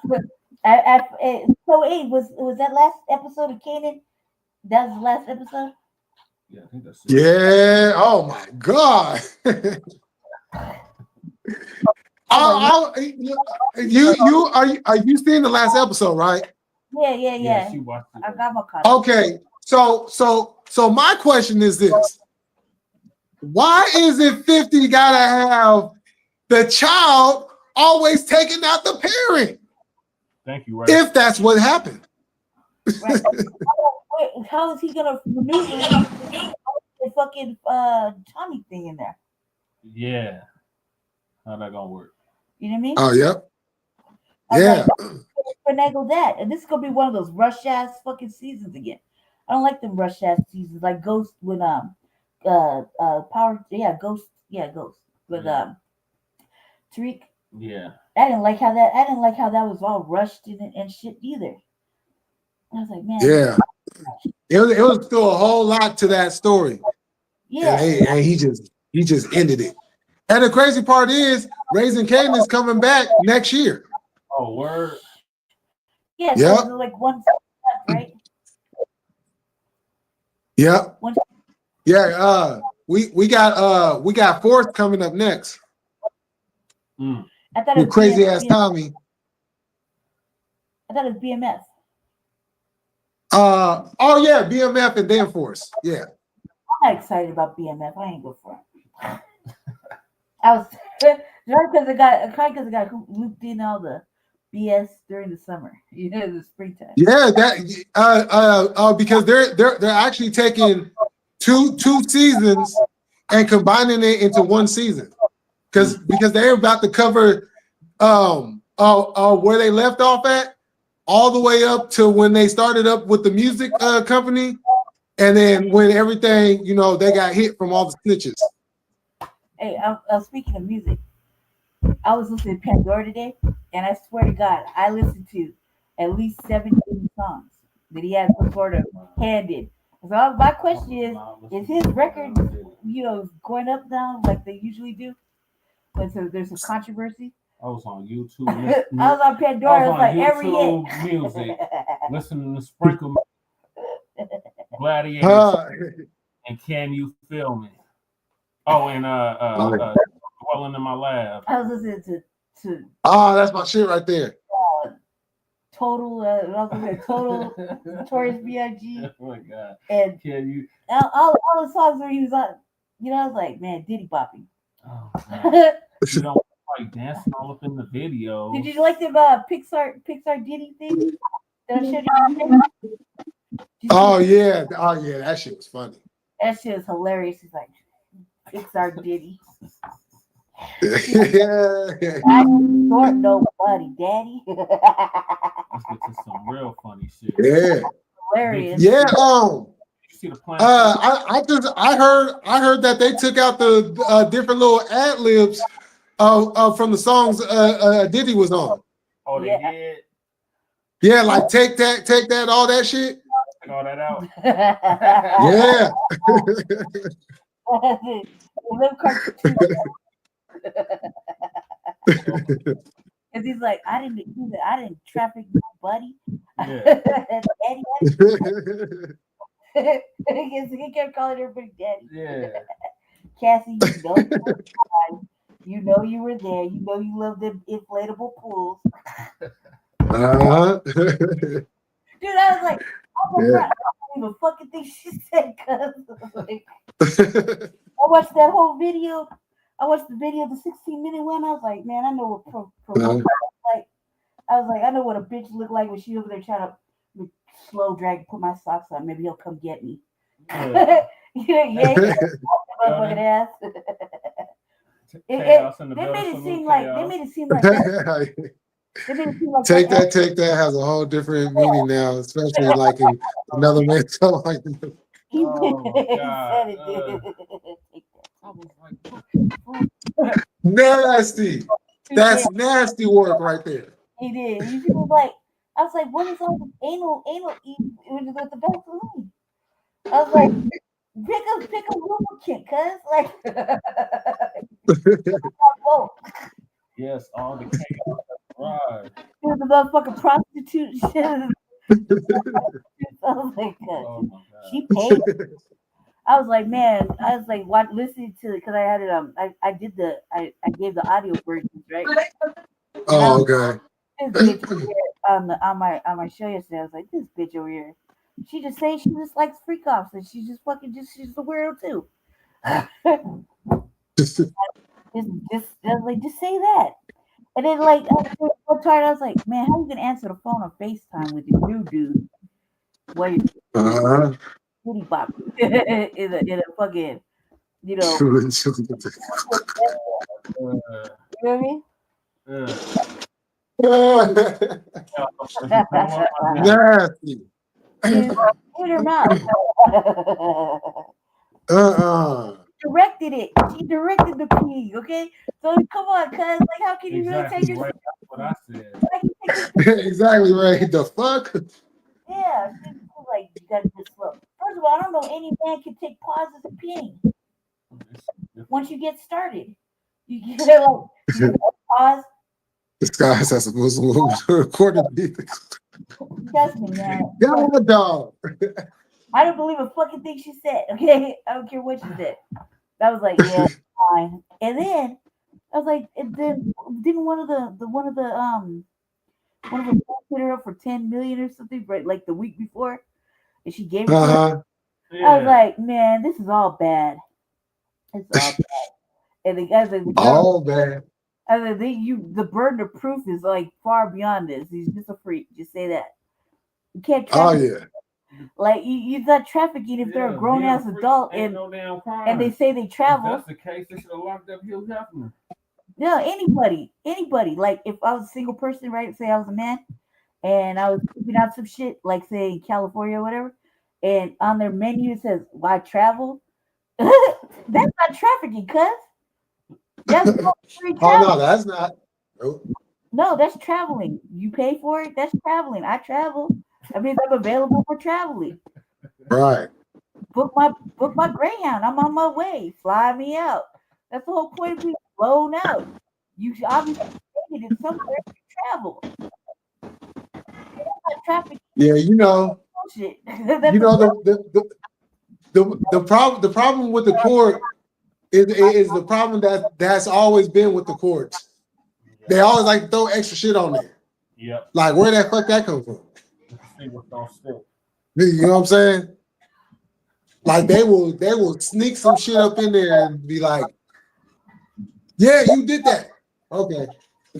But so hey, was that last episode of Kanan? That was the last episode? Yeah, I think that's it. Yeah. Oh my God. Are you seeing the last episode, right? Yeah. She watched it. I got my copy. Okay. So my question is this: why is it 50 gotta have the child always taking out the parent? Thank you, Ray. If that's what happened. Right. How is he gonna maneuver the fucking Tommy thing in there? Yeah. How that gonna work? You know what I mean? Oh, yep. I was Yeah. like, finagle that, and this is gonna be one of those rush ass fucking seasons again. I don't like them rush ass seasons like Ghost with Ghost with Tariq. Yeah. I didn't like how that was all rushed and shit either. I was like, man. Yeah. It was still a whole lot to that story. Yeah. And he just ended it. And the crazy part is Raising Kanan is coming back next year. Oh, word. Yeah, so Yep. there's like one left, right? Yep. One. Yeah, we got Force coming up next. I thought it was Crazy ass Tommy. I thought it was BMF. Oh yeah, BMF and then Force. Yeah. I'm not excited about BMF. I ain't good for it. I was because it got looped in all the BS during the summer, the springtime. Yeah, that because they're actually taking two seasons and combining it into one season. Because they're about to cover where they left off at, all the way up to when they started up with the music company, and then when everything, they got hit from all the snitches. Hey, speaking of music, I was listening to Pandora today, and I swear to God, I listened to at least 17 songs that he had some sort of hand in. So my question is his record, going up now like they usually do? But so there's some controversy. I was on YouTube. I was on Pandora. I was like every hit. Music, listening to Sprinkle, Gladiator, and Can You Feel Me? Oh, and Dwelling in My Lab. I was listening to. Oh, that's my shit right there. Total, Notorious B.I.G. Oh my God! And Can you? All the songs where he was on, I was like, man, Diddy bopping. Oh, man. You don't like dancing all up in the video. Did you like the Pixar Diddy thing? That I showed you? Oh yeah, that shit was funny. That shit is hilarious. He's like Pixar Diddy. Yeah. I short nobody, daddy. Let's get to some real funny shit. Yeah. Hilarious. Yeah. You see the plan? I heard that they took out the different little ad libs from the songs Diddy was on. Oh, they Yeah. did. Yeah, like take that, all that shit. Take all that out. Yeah. Them cartoons. Cause he's like, I didn't traffic nobody. Yeah. Daddy, he kept calling everybody daddy. Yeah. Cassie, you know you were there. You know you love them inflatable pools. Uh-huh. Dude, I was like, I don't even fucking think she said cuz. Like, I watched that whole video. I watched the video, the 16-minute one. I was like, man, I know what like. I was like, I know what a bitch look like when she over there trying to slow drag, put my socks on. Maybe he'll come get me. Yeah. Yeah, motherfucking ass. They made it seem like Take that has a whole different meaning now, especially like in another man. So like, nasty. That's nasty work right there. He did. He was like, I was like, what is all the anal with the Vaseline? I was like, pick a lubricant, cuz like. Yes, all the chaos. Right. The motherfucking prostitute shit. I was like, Oh my God. she paid. I was like, man, what? Listening to it because I had it. I gave the audio versions, right? Oh, okay. This bitch over here on my show yesterday. I was like, this bitch over here. She just say she just likes freak offs and she's just she's a weirdo too. just say that. And then like I was so tired, I was like, man, how you gonna answer the phone on FaceTime with your new dude? Wait, booty bop in a fucking, you know. You know what I mean? Nasty. In her mouth. Directed it. She directed the pee, okay? So come on, cuz. Like, how can you really take your right. That's what I said. Exactly right. The fuck? Yeah, she's like, you gotta just slow. First of all, I don't know any man can take pauses of peeing. Once you get started, you get like pause. This guy has a Muslim woman recorded me. Trust me, man. God, dog. I don't believe a fucking thing she said. Okay, I don't care what she said. I was like, yeah, fine. And then I was like, and then didn't one of the put her up for 10 million or something, right? Like the week before, and she gave it to her. Yeah. I was like, man, this is all bad. It's all bad. And the guy's like, all bad. I was like, the burden of proof is like far beyond this. He's just a freak. Just say that. You can't. Oh yeah. Like you're not trafficking if they're a grown ass adult and they say they travel. If that's the case, they should have locked up Hugh Hefner. No, anybody. Like if I was a single person, right? Say I was a man and I was keeping out some shit, like say in California or whatever, and on their menu it says why travel. That's not trafficking, cuz. That's free travel. Oh no, that's not. Nope. No, that's traveling. You pay for it, that's traveling. I travel. That means I'm available for traveling. Right. Book my Greyhound. I'm on my way. Fly me out. That's the whole point of being blown out. You should obviously take it in somewhere to travel. Traffic. Yeah, you know. Bullshit. You know the problem with the court is the problem that's always been with the courts. They always like to throw extra shit on there. Yep. Like where that fuck that come from? See what's gonna stick. You know what I'm saying? Like they will sneak some shit up in there and be like, yeah, you did that. Okay.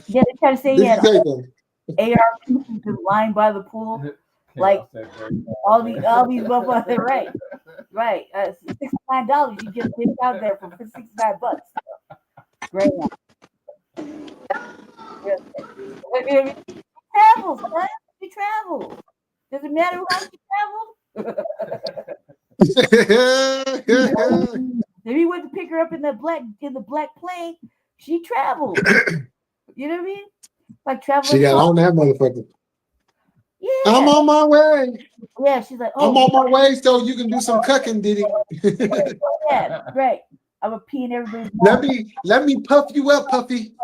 Yeah, they try to say he Did you had say something? AR just lying by the pool. Like, all these motherfuckers, right? Right. $69. You get this out there for $65. Great. She travels, man. She travels. Does it matter how she travels? If he went to pick her up in the black plane, she traveled. You know what I mean? Like traveling. She got on that motherfucker. Yeah. I'm on my way. Yeah, she's like, I'm on my way so you can do some cucking, Diddy. Yeah, right. I'm a pee in everybody's let mouth. me puff you up, Puffy.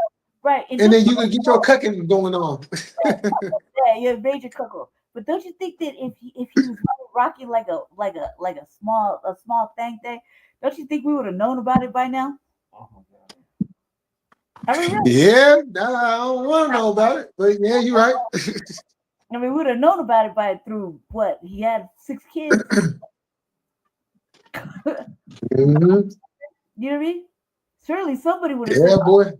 Right. And then you can get your cucking going on. Yeah, you're a major cuckoo. But don't you think that if he was rocking like a small thing, don't you think we would have known about it by now? I mean, really, Yeah, nah, I don't want to know about it, but yeah, you're right. I mean, we would have known about it through what he had 6 kids. Mhm. You know what I mean? Surely somebody would have Yeah, said, boy.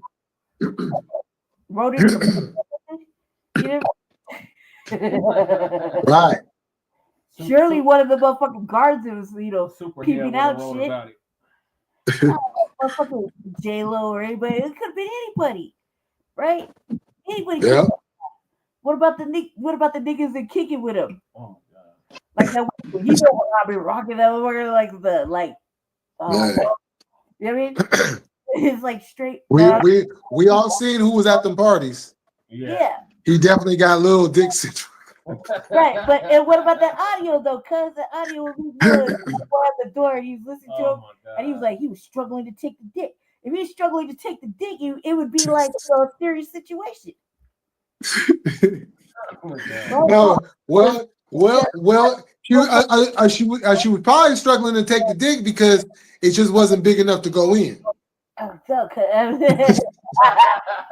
wrote it. You know. Right. Surely one of the motherfucking guards was, peeping out shit. Motherfucking J-Lo or anybody. It could have been anybody, right? Anybody. Yeah. What about the niggas that kick it with him? Oh my god! Like that, you know, I've been rocking that over like you know what I mean? It's like straight. We all seen who was at them parties. Yeah. He definitely got little dick syndrome. Right, but and what about that audio though? Cause the audio was at the door and he was listening to him, and he was like, he was struggling to take the dick. If he was struggling to take the dick, it would be like a serious situation. No, well, she was probably struggling to take the dick because it just wasn't big enough to go in.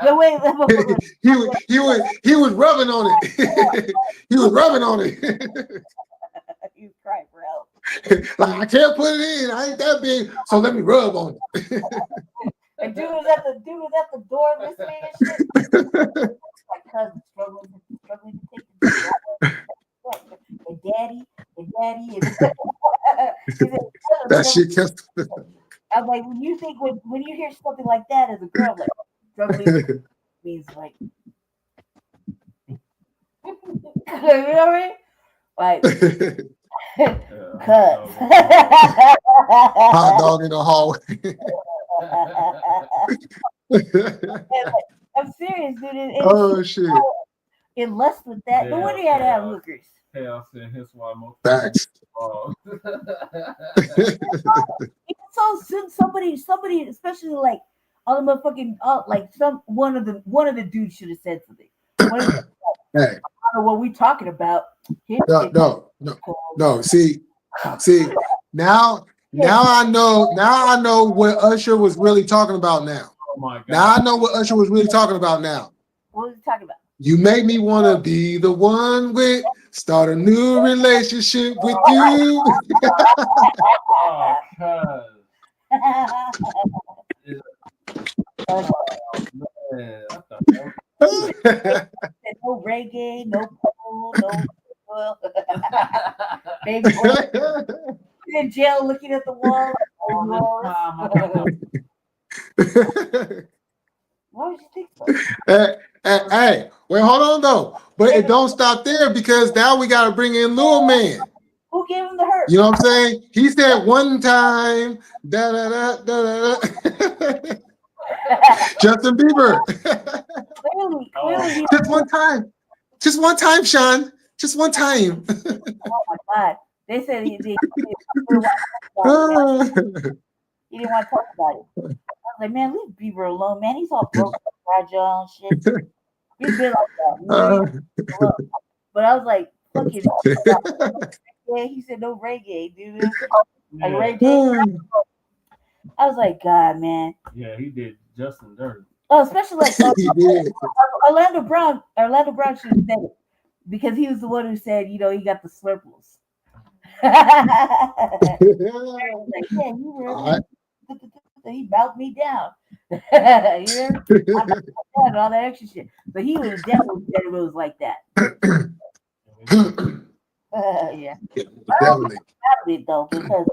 The way he was rubbing on it. He was rubbing on it. You cry, bro. Like, I can't put it in. I ain't that big, so let me rub on it. And dude was at the door listening and shit. My cousin struggling to take the dick. And daddy. That shit kept. I'm like, when you hear something like that as a girl, like struggling means like, you know what I mean? Like, cut. Hot dog in the hallway. I'm serious, dude. Oh shit! In less than that, no wonder you had to have hookers. Hell, said his why most. Facts. So soon, somebody, especially like all the motherfucking, like one of the dudes should have said something. Hey. I don't know what we talking about. No. See. Now I know what Usher was really talking about now. Oh my god. Now I know what Usher was really talking about now. What was he talking about? You make me want to be the one with start a new relationship with you. Oh, cuz. No reggae, no pole, no baby boy in jail looking at the wall. Why would you think so? Hey, wait, hold on though. But it don't stop there because now we got to bring in Lil Man. Who gave him the hurt? You know what I'm saying? He said one time, da da da da da. Justin Bieber. Clearly. Just one time, Sean. Just one time. Oh my God. They said he didn't want to talk about it. I was like, man, leave Bieber alone, man. He's all broke, fragile and shit. He's been like that. But I was like, fuck it. Yeah, he said no reggae, dude. Like reggae. I was like, God, man. Yeah, he did Justin dirty. Oh, especially like Orlando Brown. Orlando Brown should have said it because he was the one who said, he got the slurples. Like, yeah, you were. So he bowed me down. You know? I got and all that extra shit. But he was definitely said it was like that. Yeah. Definitely. It though, because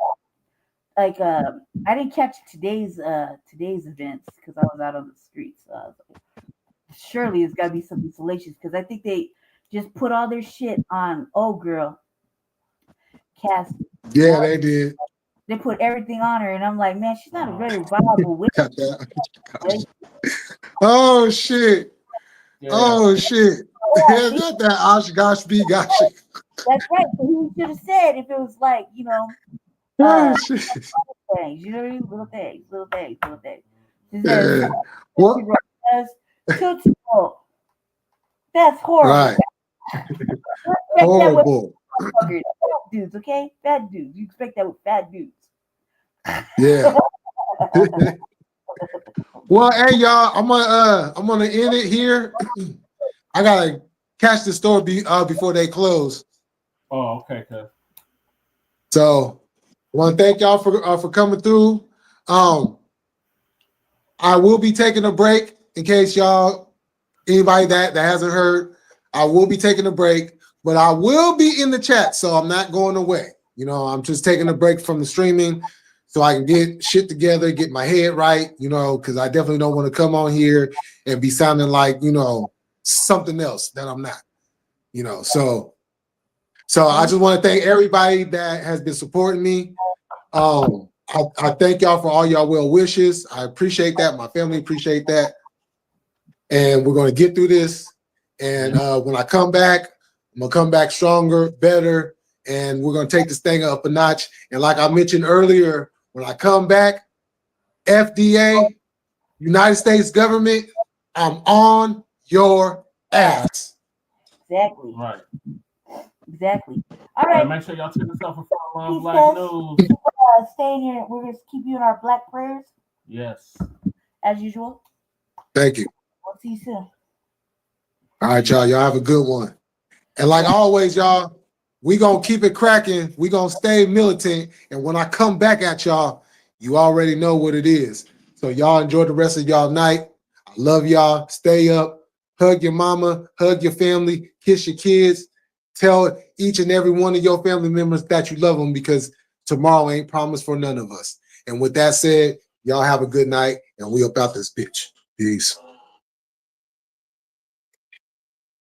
like I didn't catch today's events because I was out on the streets. So I was like, surely it's gotta be something salacious because I think they just put all their shit on old girl Cass. Yeah, they did. They put everything on her, and I'm like, man, she's not a very viable witness. Oh shit. Yeah. Oh shit. Yeah, not that Oshkosh be gosh. That's right. So he should have said if it was like, you know, Oh shit. things, you know what I mean? Little things. She Yeah. says, What? Tootsie Roll. That's horrible. Right. Expect that Horrible. with fat dudes, okay? Fat dudes. You expect that with fat dudes. Yeah. Well, hey y'all, I'm gonna end it here. I gotta catch the store before they close. Oh, okay, cuz. So I want to thank y'all for coming through. I will be taking a break in case anybody that hasn't heard, I will be taking a break, but I will be in the chat, so I'm not going away. You know, I'm just taking a break from the streaming so I can get shit together, get my head right, you know, because I definitely don't want to come on here and be sounding like, you know, something else that I'm not, you know. So I just want to thank everybody that has been supporting me. I thank y'all for all y'all well wishes. I appreciate that. My family appreciate that. And we're going to get through this. And when I come back, I'm going to come back stronger, better, and we're going to take this thing up a notch. And like I mentioned earlier, when I come back, FDA, United States government, I'm on your ass. Exactly. Right. Exactly. All right. Make sure y'all check us out for Follow Peace, Black guys. News. Staying here. We're going to keep you in our black prayers Yes. as usual. Thank you. We'll see you soon. All right, y'all. Y'all have a good one. And like always, y'all, we going to keep it cracking. We going to stay militant. And when I come back at y'all, you already know what it is. So y'all enjoy the rest of y'all night. I love y'all. Stay up. Hug your mama. Hug your family. Kiss your kids. Tell each and every one of your family members that you love them because tomorrow ain't promised for none of us. And with that said, y'all have a good night and we up out this bitch. Peace.